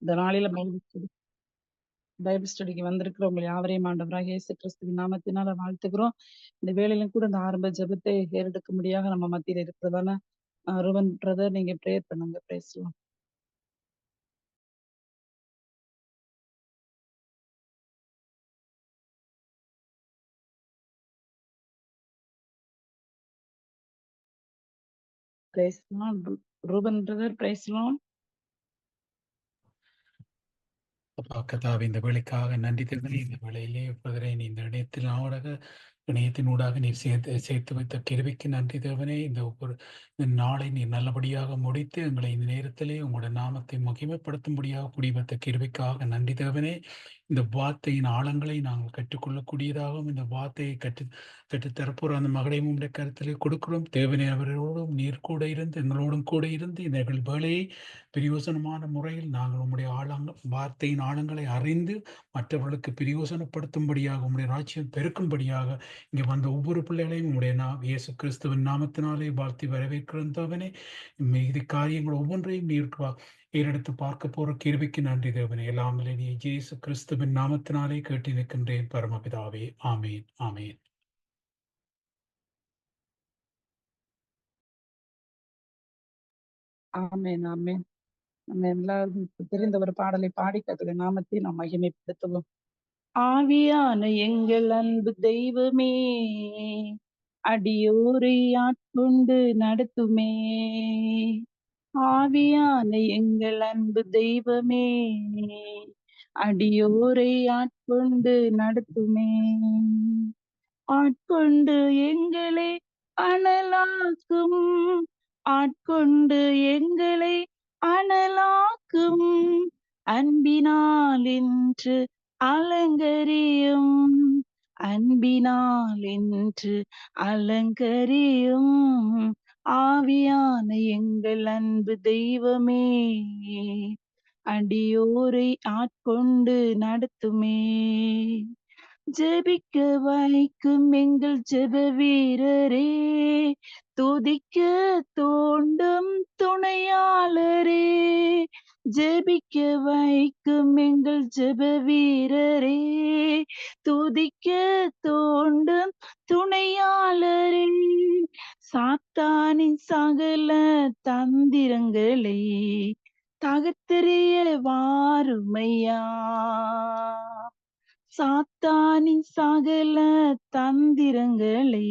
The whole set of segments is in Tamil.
இந்த நாளில பைபிள் ஸ்டடிக்கு வந்திருக்கிற உங்கள் யாவரையும் ஆண்டவராகிய இயேசு கிறிஸ்துவின் நாமத்தினால வாழ்த்துகிறோம். இந்த வேளையிலும் கூட இந்த ஆரம்ப ஜெபத்தை ஏறெடுக்கும்படியாக நம்ம மத்தியில இருக்கிறதான ரூபன் பிரதர் நீங்க பிரேயர் பண்ணுங்க. பேசலாம். பேசலாம். ரூபன் பிரதர் பேசலாம். அப்பா கர்த்தாவே, இந்த வேலைக்காக நன்றி தகப்பனே. இந்த வேளையிலே பிரதரை நீ இந்த இணையத்தினூடாக நீர் சேர்த்து வைத்த கிருபைக்கு நன்றி தேவனே. இந்த நாளை நீர் நல்லபடியாக முடித்து எங்களை இந்த நேரத்திலே உங்களுடைய நாமத்தை மகிமைப்படுத்தும்படியாக கூடி வைத்த கிருபைக்காக நன்றி தேவனே. இந்த வார்த்தையின் ஆழங்களை நாங்கள் கற்றுக்கொள்ளக்கூடியதாகவும் இந்த வார்த்தையை கற்றுத்தரப்போற அந்த மகளையும் உடைய கருத்திலே கொடுக்கிறோம். தேவனே, அவர்களோடும் நீர் கூட இருந்து எங்களோடும் கூட இருந்து இந்த வேலையை பிரயோசனமான முறையில் நாங்கள் உம்முடைய வார்த்தையின் ஆழங்களை அறிந்து மற்றவர்களுக்கு பிரயோசனப்படுத்தும்படியாக உம்முடைய ராஜ்யம் பெருக்கும்படியாக இங்கே வந்த ஒவ்வொரு பிள்ளைகளையும் உம்முடைய இயேசு கிறிஸ்துவின் நாமத்தினாலே வாழ்த்தி வரவேற்கிறவனே. மீதி காரியங்கள் ஒவ்வொன்றையும் ஏறெடுத்து பார்க்க போற கிருபைக்கு நன்றி தேவனே. எல்லாம் நீ இயேசு கிறிஸ்துவின் நாமத்தினாலே கேட்டு நிற்கின்றேன் பரமபிதாவே. ஆமேன், ஆமேன். ஆமென், ஆமென். நம்ம எல்லாருக்கும் தெரிந்த ஒரு பாடலை பாடி கர்த்தருடைய நாமத்தை நாம் மகிமைப்படுத்துவோம். ஆவியான எங்கள் அன்பு தெய்வமே, அடியோரை ஆட்கொண்டு நடத்துமே. ஆவியான எங்கள் அன்பு தெய்வமே, அடியோரை ஆட்கொண்டு நடத்துமே. ஆட்கொண்டு எங்களை அனலாக்கும், ஆட்கொண்டு எங்களை அனலாக்கும், அன்பினால் இன்று அலங்கரியும், அன்பினால் இன்று அலங்கரியும். ஆவியான எங்கள் அன்பு தெய்வமே, அடியோரை ஆட்கொண்டு நடத்துமே. ஜெபிக்க வைக்கும் எங்கள் ஜெப வீரரே, துதிக்க தோண்டும் துணையாளரே. ஜெபிக்க வைக்கும் எங்கள் ஜெப வீரரே, துதிக்க தோண்டும் துணையாளரே. சாத்தானின் சகல தந்திரங்களை தகர்த்தெறிய வாருமையா. சாத்தானின் சகல தந்திரங்களை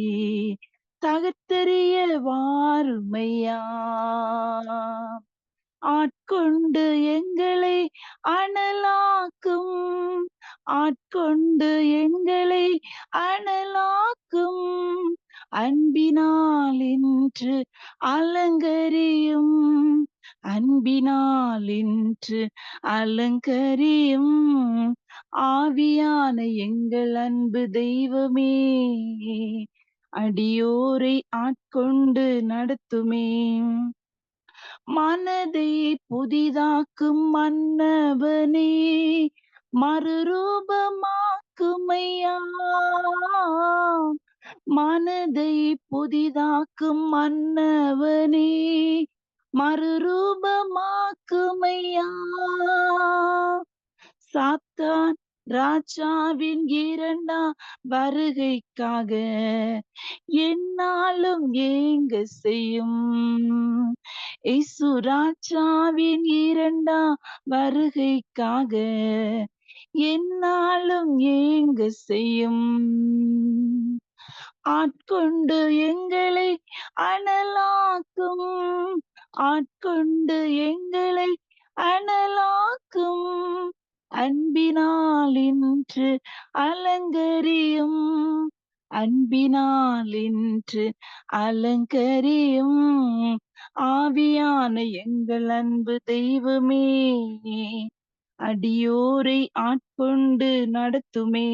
தகர்த்தெறிய வாருமையா. ஆட்கொண்டு எங்களை அனலாக்கும், ஆட்கொண்டு எங்களை அனலாக்கும், அன்பினால் இன்று அலங்கரியும், அன்பினால் இன்று அலங்கரியும். ஆவியான எங்கள் அன்பு தெய்வமே, அடியோரை ஆட்கொண்டு நடத்துமே. மனதை புதிதாக்கும் மன்னவனே, மறுரூபமாக்குமையா. மனதை புதிதாக்கும் மன்னவனே, மறுரூபமாக்குமையா. சாத்தான் ராஜாவின் இரண்டாம் வருகைக்காக என்னாலும் ஏங்க செய்யும். இயேசு ராஜாவின் இரண்டாம் வருகைக்காக என்னாலும் ஏங்க செய்யும். ஆட்கொண்டு எங்களை அனலாக்கும், ஆட்கொண்டு எங்களை அனலாக்கும், அன்பினால் இன்று அலங்கரியும், அன்பினால் இன்று அலங்கரியும். ஆவியான எங்கள் அன்பு தெய்வமே, அடியோரை ஆட்கொண்டு நடத்துமே.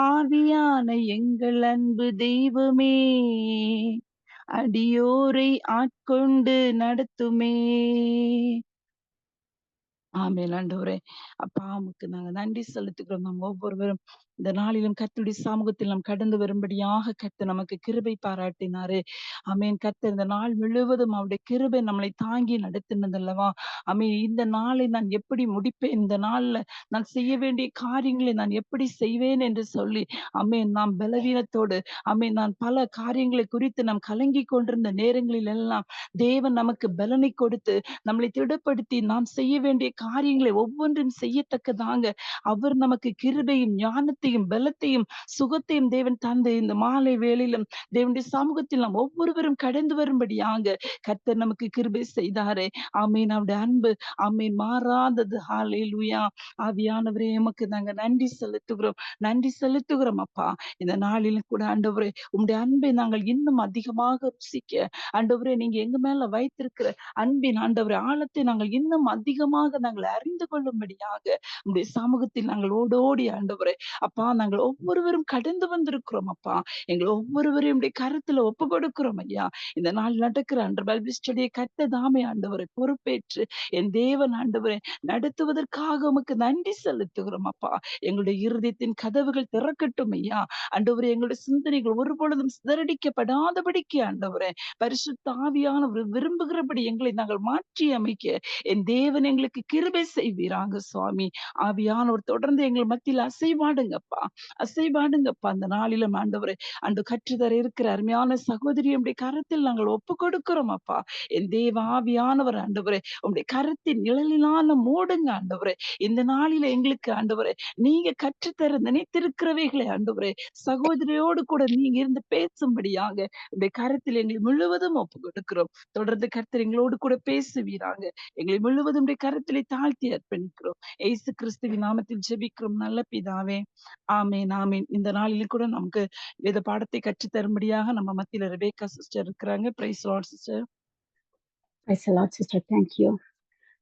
ஆவியான எங்கள் அன்பு தெய்வமே, அடியோரை ஆட்கொண்டு நடத்துமே. ஆமென் ஆண்டவரே. அப்பா உமக்கு நாங்க நன்றி செலுத்துகிறோம். நாம் ஒவ்வொருவரும் இந்த நாளிலும் கர்த்தருடைய சமூகத்தில் நாம் கடந்து வரும்படியாக கர்த்தர் நமக்கு கிருபை பாராட்டினாரே. ஆமென். கர்த்தர் இந்த நாள் முழுவதும் அவருடைய கிருபை நம்மளை தாங்கி நடத்தினதல்லவா. ஆமென். இந்த நாளை நான் எப்படி முடிப்பேன்? இந்த நாள்ல நான் செய்ய வேண்டிய காரியங்களை நான் எப்படி செய்வேன் என்று சொல்லி, ஆமென், நாம் பலவீனத்தோடு, ஆமென், நான் பல காரியங்களை குறித்து நாம் கலங்கிக் கொண்டிருந்த நேரங்களில் எல்லாம் தேவன் நமக்கு பலனை கொடுத்து நம்மளை திடப்படுத்தி நாம் செய்ய வேண்டிய காரியங்களை ஒவ்வொன்றும் செய்யத்தக்கதாங்க அவர் நமக்கு கிருபையும் ஞானத்தையும் பலத்தையும் சுகத்தையும் தேவன் தந்து இந்த மாலை வேளையிலும் தேவனுடைய சமூகத்தில் நாம் ஒவ்வொருவரும் கடந்து வரும்படியாக கர்த்தர் நமக்கு கிருபை செய்தாரே. ஆமீன். அவருடைய அன்பு ஆமீன் மாறாதது. ஹalleluya. ஆவியானவரே எமக்கு நாங்க நன்றி செலுத்துகிறோம். நன்றி செலுத்துகிறோம் அப்பா. இந்த நாளிலும் கூட ஆண்டவரே உம்முடைய அன்பை நாங்கள் இன்னும் அதிகமாக ருசிக்க ஆண்டவரே நீங்க எங்க மேல வைத்திருக்கிற அன்பின் ஆண்டவரே ஆழத்தை நாங்கள் இன்னும் அதிகமாக நாங்கள் அறிந்து கொள்ளும்படியாக உம்முடைய சமூகத்தில் நாங்கள் ஓடோடி ஆண்டவரே அப்பா நாங்கள் ஒவ்வொருவரும் கடந்து வந்திருக்கிறோம் அப்பா. எங்களை ஒவ்வொருவரையும் உடைய கருத்துல ஒப்பு கொடுக்கிறோம் ஐயா. இந்த நாள் நடக்கிற அன்று பைபிள் ஸ்டடியை கர்த்ததாமே ஆண்டவரை பொறுப்பேற்று என் தேவன் ஆண்டவரை நடத்துவதற்காக உமக்கு நன்றி செலுத்துகிறோம் அப்பா. எங்களுடைய இருதயத்தின் கதவுகள் திறக்கட்டும் ஐயா. ஆண்டவரே எங்களுடைய சிந்தனைகள் ஒருபொழுதும் சிதறடிக்கப்படாதபடிக்கு ஆண்டவரே பரிசுத்த ஆவியானவர் விரும்புகிறபடி எங்களை நாங்கள் மாற்றி அமைக்க என் தேவன் எங்களுக்கு கிருபை செய்வீராங்க சுவாமி. ஆவியானவர் தொடர்ந்து எங்கள் மத்தியில் அசைவாடுங்கப்பா. அசைவாடுங்கப்பா. அந்த நாளிலும் ஆண்டவரே அன்று கற்றுத்தர இருக்கிற அருமையான சகோதரி உடைய கரத்தில் நாங்கள் ஒப்பு கொடுக்கிறோம் அப்பா. என் தேவ ஆவியானவர் ஆண்டவரே உம்முடைய கரத்தின் நிழலினால மூடுங்க ஆண்டவரே. இந்த நாளில எங்களுக்கு ஆண்டவரே நீங்க கற்றுத்தர நினைத்திருக்கிறவைகளை ஆண்டவரே சகோதரியோடு கூட நீங்க இருந்து பேசும்படியாக உடைய கரத்தில் எங்களை முழுவதும் ஒப்பு கொடுக்கிறோம். தொடர்ந்து கர்த்தர் எங்களோடு கூட பேசுவீராங்க. எங்களை முழுவதும் உடைய கரத்திலே தாழ்த்தி அர்ப்பணிக்கிறோம். இயேசு கிறிஸ்துவின் நாமத்தில் ஜெபிக்கிறோம் நல்ல பிதாவே. ஆமென் ஆமென். இந்த நாளிலும் கூட நமக்கு வேத பாடத்தை கற்றுத் தரும்படியாக நம்ம மத்தியில ரெபேக்கா சிஸ்டர் இருக்கிறாங்க. Praise Lord sister. Praise the Lord, sister. Thank you.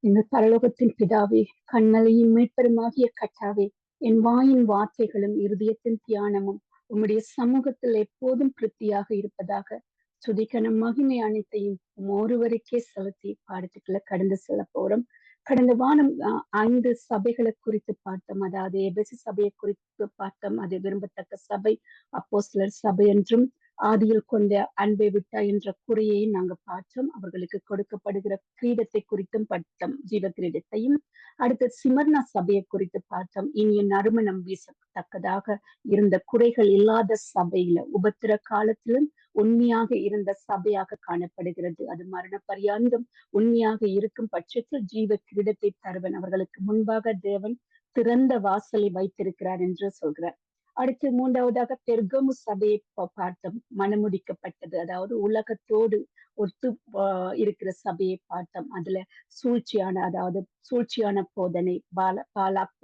எங்கள் பரலோகத்தின் பிதாவே, கண்மலையின் மீட்பெருமாகிய கர்த்தாவே, என் வாயின் வார்த்தைகளும் இருதயத்தின் தியானமும் உம்முடைய சமூகத்தில் எப்போதும் திருப்தியாக இருப்பதாக சுதிக்கன மகிமை அனைத்தையும் ஒருவருக்கே செலுத்தி பாடத்துக்குள்ள கடந்து செல்ல போறோம். கடந்த வாரம் 5 சபைகளை குறித்து பார்த்தோம். அதாவது எபேசு சபையை குறித்து பார்த்தோம். அது விரும்பத்தக்க சபை அப்போஸ்தலர் சபை என்றும் ஆதியில் கொண்ட அன்பை விட்டா என்ற குறையை நாங்க பார்த்தோம். அவர்களுக்கு கொடுக்கப்படுகிற கிரீடத்தை குறித்தும் பார்த்தோம், ஜீவ கிரீடத்தையும். அடுத்து சிமர்னா சபையை குறித்து பார்த்தோம். இனிய நறுமணம் வீசத்தக்கதாக இருந்த குறைகள் இல்லாத சபையில உபத்திர காலத்திலும் உண்மையாக இருந்த சபையாக காணப்படுகிறது. அது மரண பரியந்தம் உண்மையாக இருக்கும் பட்சத்தில் ஜீவ கிரீடத்தை தருவன் அவர்களுக்கு முன்பாக தேவன் திறந்த வாசலை வைத்திருக்கிறார் என்று சொல்கிறார். அடுத்து 3வதாக பெர்கமு சபையை பார்த்தோம். மனமுடிக்கப்பட்டது, அதாவது உலகத்தோடு ஒத்து இருக்கிற சபையை பார்த்தோம். அதுல அதாவது சூழ்ச்சியான போதனை, பாலாக்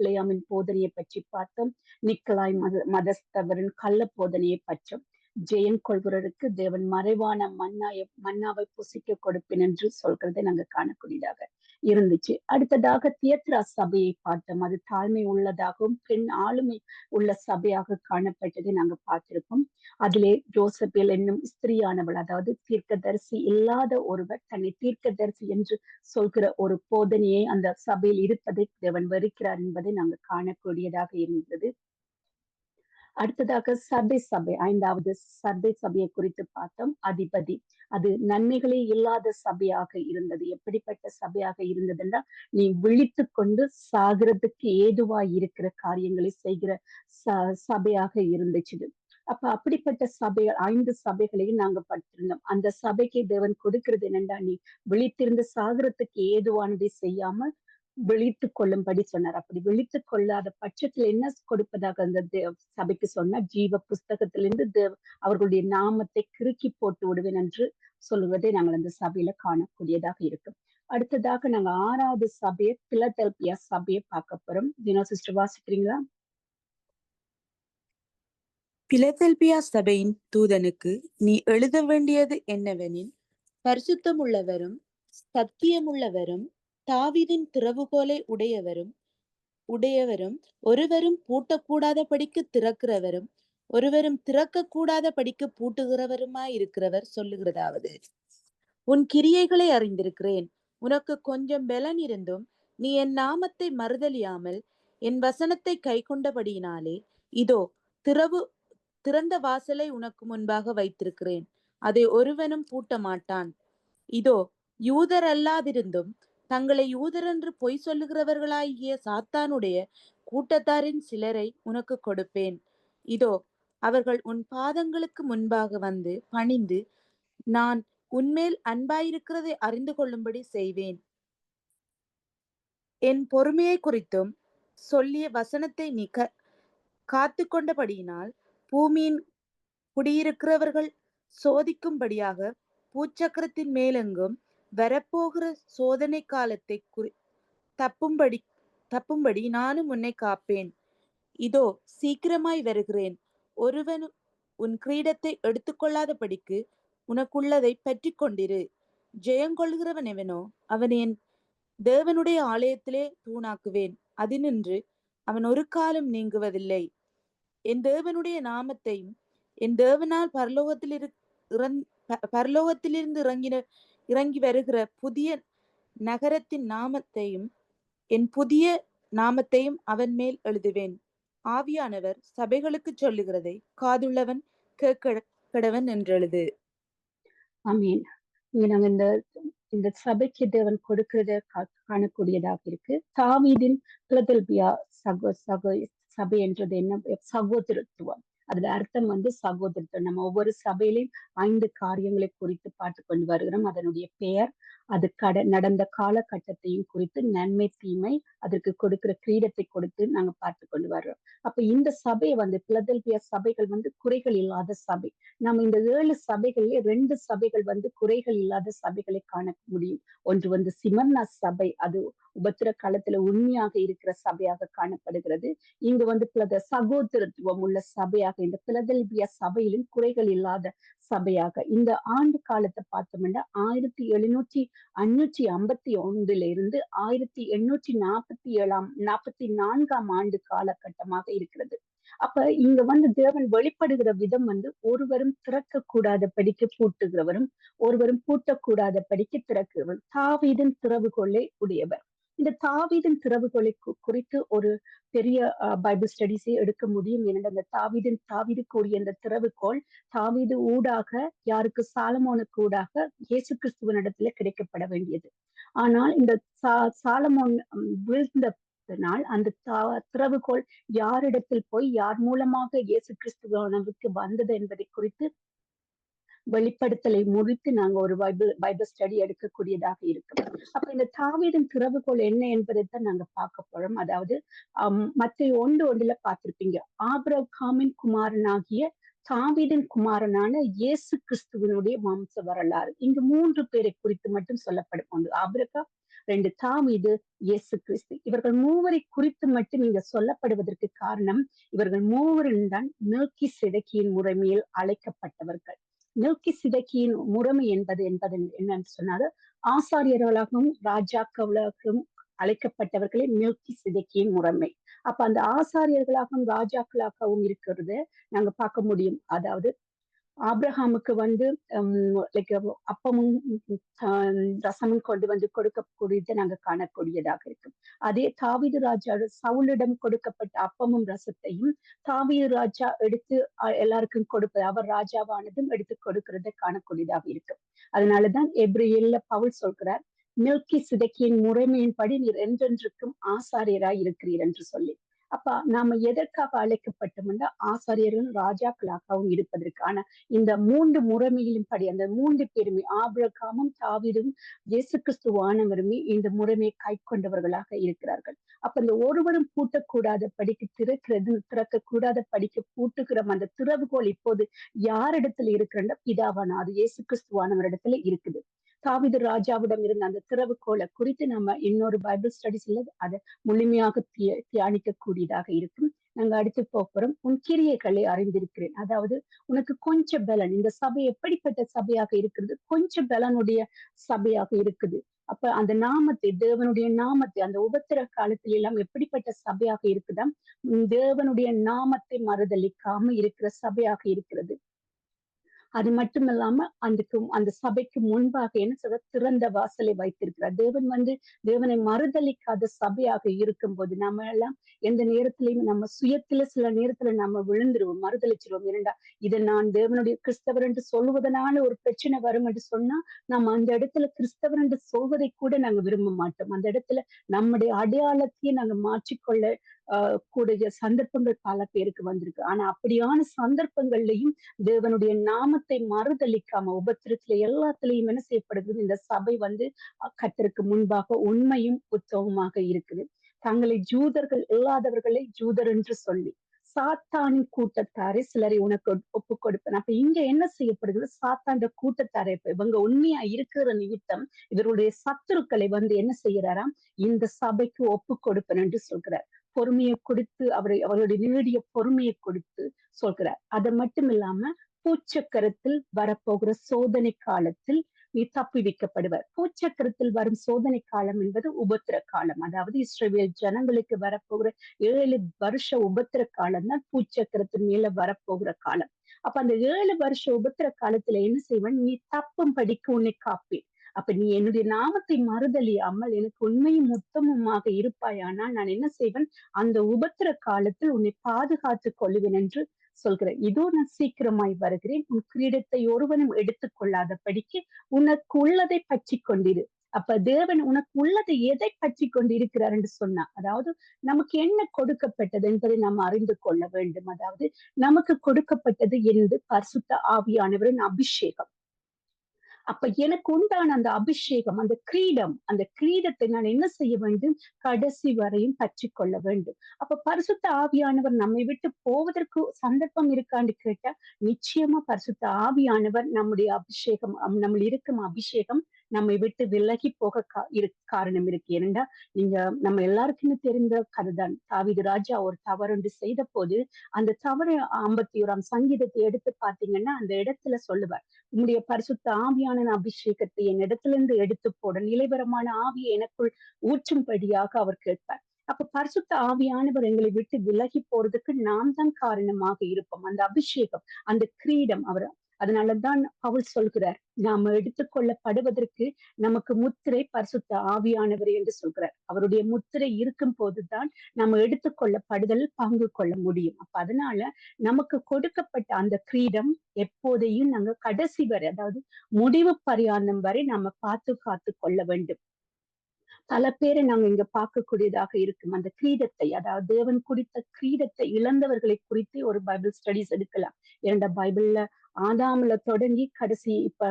போதனையை பற்றி பார்த்தோம். நிக்கலாய் மதஸ்தவரின் கள்ள போதனையை பற்றும். ஜெயம் கொள்கிறவருக்கு தேவன் மறைவான மன்னாவை புசிக்க கொடுப்பேன் என்று சொல்றதை நாங்க காணக்கூடியதாக இருந்துச்சு. அடுத்ததாக தியத்ரா சபையை பார்த்தோம். அது தாழ்மை உள்ளதாகவும் பெண் ஆளுமை உள்ள சபையாக காணப்பட்டதை நாங்க பார்த்திருக்கோம். அதிலே ஜோசபேல் என்னும் ஸ்திரியானவள், அதாவது தீர்க்கதரிசி இல்லாத ஒருவர் தன்னை தீர்க்கதரிசி என்று சொல்கிற ஒரு போதனையை அந்த சபையில் இருப்பதை தேவன் வெறுக்கிறார் என்பதை நாங்க காணக்கூடியதாக இருந்தது. அடுத்ததாக சர்தை சபை, 5வது சர்தை சபையை குறித்து பார்த்தோம். அதிபதி, அது நன்மைகளே இல்லாத சபையாக இருந்தது. எப்படிப்பட்ட சபையாக இருந்தது என்றால், நீ விழித்து கொண்டு சாகிறதுக்கு ஏதுவாய் இருக்கிற காரியங்களை செய்கிற சபையாக இருந்துச்சு. அப்ப அப்படிப்பட்ட சபைகள் 5 சபைகளையும் நாங்க படித்திருந்தோம். அந்த சபைக்கு தேவன் கொடுக்கிறது என்னண்டா, நீ விழித்திருந்து சாகிறதுக்கு ஏதுவானதை செய்யாமல் விழித்து கொள்ளும்படி சொன்னார். அப்படி விழித்து கொள்ளாத பட்சத்தில் என்ன கொடுப்பதாக அந்த சபைக்கு சொன்னார், ஜீவ புஸ்தகத்திலிருந்து அவர்களுடைய நாமத்தை கிறுக்கி போட்டு விடுவேன் என்று சொல்லுவதை நாங்கள் அந்த சபையில காணக்கூடியதாக இருக்கும். அடுத்ததாக நாங்க 6வது சபையை பிலதெல்பியா சபையை பார்க்க போறோம். தினோ சிஸ்டர் வாசிக்கிறீங்களா? பிலதெல்பியா சபையின் தூதனுக்கு நீ எழுத வேண்டியது என்னவெனில், பரிசுத்தமுள்ளவரும் சத்தியமுள்ளவரும் தாவீதின் திறவுகோலை உடையவரும் ஒருவரும் பூட்டக்கூடாதபடிக்கு திறக்கிறவரும் ஒருவரும் திறக்க கூடாதபடிக்கு பூட்டுகிறவருமாயிருக்கிறவர் சொல்லுகிறதாவது, உன் கிரியைகளை அறிந்திருக்கிறேன். உனக்கு கொஞ்சம் பலன் இருந்தும் நீ என் நாமத்தை மறுதலியாமல் என் வசனத்தை கைக்கொண்டபடியினாலே இதோ திறந்த வாசலை உனக்கு முன்பாக வைத்திருக்கிறேன், அதை ஒருவனும் பூட்ட மாட்டான். இதோ யூதர் அல்லாதிருந்தும் தங்களை யூதர் என்று பொய் சொல்லுகிறவர்களாகிய சாத்தானுடைய கூட்டத்தாரின் சிலரை உனக்கு கொடுப்பேன். இதோ அவர்கள் உன் பாதங்களுக்கு முன்பாக வந்து பணிந்து நான் உன்மேல் அன்பாயிருக்கிறதை அறிந்து கொள்ளும்படி செய்வேன். என் பொறுமையை குறித்தும் சொல்லிய வசனத்தை நீ காத்து கொண்டபடியினால் பூமியின் குடியிருக்கிறவர்கள் சோதிக்கும்படியாக பூச்சக்கரத்தின் மேலெங்கும் வரப்போகிற சோதனை காலத்தை தப்பும்படி நானும் உன்னை காப்பேன். இதோ சீக்கிரமாய் வருகிறேன். ஒருவனும் உன் கிரீடத்தை எடுத்துக்கொள்ளாதபடிக்கு உனக்குள்ளதை பற்றி கொண்டிரு. ஜெயங்கொள்கிறவன் எவனோ அவன் என் தேவனுடைய ஆலயத்திலே தூணாக்குவேன், அதினின்று அவன் ஒரு காலம் நீங்குவதில்லை. என் தேவனுடைய நாமத்தையும் என் தேவனால் பரலோகத்திலிருந்து இறங்கி வருகிற புதிய நகரத்தின் நாமத்தையும் என் புதிய நாமத்தையும் அவன் மேல் எழுதுவேன். ஆவியானவர் சபைகளுக்கு சொல்லுகிறதை காதுள்ளவன் கேட்கடவன் என்றெழுது. ஆமீன். இங்க நாங்க இந்த சபைக்கு தேவன் கொடுக்கிறத காணக்கூடியதாக இருக்கு. தாவீதின் பிலதெல்பியா சபை என்றது என்ன? சகோதரத்துவம். அதுல அர்த்தம் சகோதரத்துவம். நம்ம ஒவ்வொரு சபையிலையும் 5 காரியங்களை குறித்து பார்த்து கொண்டு வருகிறோம். அதனுடைய பெயர், அது நடந்த காலகட்டத்தையும் குறித்து, நன்மை தீமை, அதற்கு கொடுக்கிற கிரீடத்தை கொடுத்து நாங்க பார்த்து கொண்டு வர்றோம். அப்ப இந்த சபை பிலதெல்பியா சபைகள் குறைகள் இல்லாத சபை. நம்ம இந்த 7 சபைகள்ல 2 சபைகள் குறைகள் இல்லாத சபைகளை காண முடியும். ஒன்று சிமர்னா சபை, அது உபத்திர காலத்துல உண்மையாக இருக்கிற சபையாக காணப்படுகிறது. இங்கு சகோதரத்துவம் உள்ள சபையாக இந்த பிலதெல்பியா சபையிலும் குறைகள் இல்லாத சபையாக இந்த ஆண்டு காலத்தை பார்த்தோம்னா 1751 இருந்து 1844 ஆண்டு காலகட்டமாக இருக்கிறது. அப்ப இங்க தேவன் வெளிப்படுகிற விதம் ஒருவரும் திறக்க கூடாத படிக்க பூட்டுகிறவரும் ஒருவரும் பூட்டக்கூடாத படிக்க திறக்கிறவரும். தாவீதின் திறவுகோலை உடையவர். இந்த தாவீதின் திறவுகோலை குறித்து ஒரு பெரிய பைபிள் ஸ்டடிஸை எடுக்க முடியும். ஏன்னா அந்த தாவீது கூடிய இந்த திறவுகோள் தாவீது ஊடாக யாருக்கு? சாலமோனுக்கு ஊடாக இயேசு கிறிஸ்துவனிடத்துல கிடைக்கப்பட வேண்டியது. ஆனால் இந்த சாலமோன் வீழ்ந்ததனால் அந்த திறவுகோள் யாரிடத்தில் போய் யார் மூலமாக இயேசு கிறிஸ்துவனுக்கு வந்தது என்பதை குறித்து வெளிப்படுத்தலை முடித்து நாங்க ஒரு பைபிள் ஸ்டடி எடுக்கக்கூடியதாக இருக்கும். அப்ப இந்த தாவீதின் திறவுகோள் என்ன என்பதைத்தான் நாங்க பார்க்க போறோம். அதாவது மத்தேயு 1:1 பார்த்திருப்பீங்க. ஆபிரகாமின் குமாரனாகிய தாவீதின் குமாரனான இயேசு கிறிஸ்துவனுடைய வம்ச வரலாறு. இங்கு 3 பேரை குறித்து மட்டும் சொல்லப்படும். 1 ஆபிரகாம், 2 தாவீது, இயேசு கிறிஸ்து. இவர்கள் 3 குறித்து மட்டும் இங்க சொல்லப்படுவதற்கு காரணம், இவர்கள் 3 தான் மெல்கிசேதேக்கின் முறைமையில் அழைக்கப்பட்டவர்கள். மெல்கிசேதேக்கின் முறைமை என்பது என்னன்னு சொன்னாரு, ஆசாரியர்களாகவும் ராஜாக்களாகவும் அழைக்கப்பட்டவர்களே மெல்கிசேதேக்கின் முறைமை. அப்ப அந்த ஆசாரியர்களாகவும் ராஜாக்களாகவும் இருக்கிறது நாங்க பார்க்க முடியும். அதாவது ஆபிரகாமுக்கு அப்பமும் ரசமும் கொண்டு கொடுக்கக்கூடியதை நாங்க காணக்கூடியதாக இருக்கும். அதே தாவீது ராஜா சவுலிடம் கொடுக்கப்பட்ட அப்பமும் ரசத்தையும் தாவீது ராஜா எடுத்து எல்லாருக்கும் கொடுப்பது, அவர் ராஜாவானதும் எடுத்து கொடுக்கிறதை காணக்கூடியதாக இருக்கும். அதனாலதான் எபிரேயர்ல பவுல் சொல்கிறார், மெல்கிசேதேக்கின் முறைமையின்படி நீர் என்றென்றுக்கும் ஆசாரியராய் இருக்கிறீர் என்று சொல்லி. அப்ப நாம எதற்காக அழைக்கப்பட்டோம்னா ஆசாரியர்கள் ராஜாக்களாகவும் இருப்பதற்கான இந்த 3 முறைமையிலும் படி அந்த 3 பேருமே ஆபிரகாமும் தாவீதும் இயேசு கிறிஸ்துவானவருமே இந்த முறைமையை கை கொண்டவர்களாக இருக்கிறார்கள். அப்ப இந்த ஒருவரும் பூட்டக்கூடாத படிக்க திறக்க கூடாத படிக்க பூட்டுகிற அந்த திறவுகோல் இப்போது யாரிடத்துல இருக்கிற? பிதாவான அது இயேசு கிறிஸ்துவானவரிடத்துல இருக்குது. தாவீது ராஜாவிடம் இருந்த அந்த திறவுகோலை குறித்து நம்ம இன்னொரு பைபிள் ஸ்டடிஸ்ல அதை முழுமையாக தியானிக்க கூடியதாக இருக்கும். நாங்க அடுத்து போறோம். உன் கிரியைகளை அறிந்திருக்கிறேன். அதாவது உனக்கு கொஞ்சம் பலன், இந்த சபை எப்படிப்பட்ட சபையாக இருக்கிறது? கொஞ்சம் பலனுடைய சபையாக இருக்குது. அப்ப அந்த நாமத்தை, தேவனுடைய நாமத்தை, அந்த உபத்திர காலத்துல எல்லாம் எப்படிப்பட்ட சபையாக இருக்குதா? தேவனுடைய நாமத்தை மறுதலிக்காம இருக்கிற சபையாக இருக்கிறது. அது மட்டும் இல்லாம அந்த சபைக்கு முன்பாக என்ன சொல்ற திறந்த வாசலை வைத்திருக்கிறார். தேவனை மறுதலிக்காத சபையாக இருக்கும்போது நம்ம எல்லாம் எந்த நேரத்திலையும் நம்ம சுயத்துல சில நேரத்துல நம்ம விழுந்துருவோம், மறுதலிச்சிருவோம். இரண்டா இதை நான் தேவனுடைய கிறிஸ்தவர் என்று சொல்வதனால ஒரு பிரச்சனை வரும் என்று சொன்னா நம்ம அந்த இடத்துல கிறிஸ்தவர் என்று சொல்வதை கூட நாங்க விரும்ப மாட்டோம். அந்த இடத்துல நம்முடைய அடையாளத்தையே நாங்க மாற்றிக்கொள்ள கூடிய சந்தர்ப்பங்கள் பல பேருக்கு வந்திருக்கு. ஆனா அப்படியான சந்தர்ப்பங்கள்லையும் தேவனுடைய நாமத்தை மறுதலிக்காம உபத்திரத்துல எல்லாத்துலயும் என்ன செய்யப்படுகிறது, இந்த சபை கர்த்தருக்கு முன்பாக உண்மையும் உத்தமமாக இருக்குது. தங்களை ஜூதர்கள் இல்லாதவர்களை ஜூதர் என்று சொல்லி சாத்தானின் கூட்டத்தாரை சிலரை உனக்கு ஒப்பு கொடுப்பேன். அப்ப இங்க என்ன செய்யப்படுகிறது, சாத்தாண்ட கூட்டத்தாரை இவங்க உண்மையா இருக்கிற நிமித்தம் இவருடைய சத்துருக்களை என்ன செய்யறாராம், இந்த சபைக்கு ஒப்பு கொடுப்பேன் என்று சொல்கிறார். பொறுமையை கொடுத்து அவருடைய நீடிய பொறுமையை கொடுத்து சொல்கிறார். அது மட்டும் இல்லாம பூச்சக்கரத்தில் வரப்போகிற சோதனை காலத்தில் நீ தப்பி வைக்கப்படுவர். பூச்சக்கரத்தில் வரும் சோதனை காலம் என்பது உபத்திர காலம். அதாவது இஸ்ரவேல் ஜனங்களுக்கு வரப்போகிற 7 வருஷ உபத்திர காலம் தான் பூச்சக்கரத்தின் மேல வரப்போகிற காலம். அப்ப அந்த 7 வருஷ உபத்திர காலத்துல என்ன செய்வன், நீ தப்பும் படிக்க உன்னை காப்பேன். அப்ப நீ என்னுடைய நாமத்தை மறுதலியாமல் எனக்கு உண்மையும் உத்தமமாக இருப்பாயானால் நான் என்ன செய்வேன், அந்த உபத்திர காலத்தில் உன்னை பாதுகாத்துக் கொள்ளுவேன் என்று சொல்கிறேன். இதோ நான் சீக்கிரமாய் வருகிறேன், உன் கிரீடத்தை ஒருவனும் எடுத்துக் கொள்ளாதபடிக்கு உனக்கு உள்ளதை பற்றி கொண்டிரு. அப்ப தேவன் உனக்கு உள்ளதை எதை பற்றி கொண்டு இருக்கிறார் என்று சொன்னா, அதாவது நமக்கு என்ன கொடுக்கப்பட்டது என்பதை நாம் அறிந்து கொள்ள வேண்டும். அதாவது நமக்கு கொடுக்கப்பட்டது என்று பரிசுத்த ஆவியானவரின் அபிஷேகம். அப்ப எனக்கு உண்டான அந்த அபிஷேகம், அந்த கிரீடத்தை நான் என்ன செய்ய வேண்டும், கடைசி வரையும் பற்றி கொள்ள வேண்டும். அப்ப பரிசுத்த ஆவியானவர் நம்மை விட்டு போவதற்கு சந்தர்ப்பம் இருக்கான்னு கேட்டா நிச்சயமா பரிசுத்த ஆவியானவர் நம்முடைய அபிஷேகம், நம்ம இருக்கும் அபிஷேகம் நம்மை விட்டு விலகி போக காரணம் இருக்கு. ஏனென்றா நம்ம எல்லாருக்குமே தெரிந்த கதைதான். தாவீது ராஜா ஒரு தவறு செய்த போது அந்த தவறு 51ஆம் சங்கீதத்தை எடுத்து பாத்தீங்கன்னா அந்த இடத்துல சொல்லுவார், உம்முடைய பரிசுத்த ஆவியான அபிஷேகத்தை என் இடத்திலிருந்து எடுத்து போட நிலைவரமான ஆவியை எனக்குள் ஊற்றும்படியாக அவர் கேட்பார். அப்ப பரிசுத்த ஆவியானவர் எங்களை விட்டு விலகி போறதுக்கு நாம் தான் காரணமாக இருப்போம். அந்த அபிஷேகம், அந்த கிரீடம் அவர். அதனாலதான் பவுல் சொல்கிறார், நாம எடுத்துக்கொள்ளப்படுவதற்கு நமக்கு முத்திரை பரிசுத்த ஆவியானவர் என்று சொல்கிறார். அவருடைய முத்திரை இருக்கும் போதுதான் நம்ம எடுத்துக்கொள்ளப்படுதல் பங்கு கொள்ள முடியும். அப்ப அதனால நமக்கு கொடுக்கப்பட்ட அந்த கிரீடம் எப்போதையும் நாங்க கடைசி வரை, அதாவது முடிவு பரியாணம் வரை நம்ம காத்து கொள்ள வேண்டும். பல பேரை நாங்க இங்க பார்க்கக்கூடியதாக இருக்கும். அந்த கிரீடத்தை, அதாவது தேவன் குறித்த கிரீடத்தை இழந்தவர்களை குறித்து ஒரு பைபிள் ஸ்டடிஸ் எடுக்கலாம். இரண்ட பைபிள்ல ஆதாம்ல தொடங்கி கடைசி இப்ப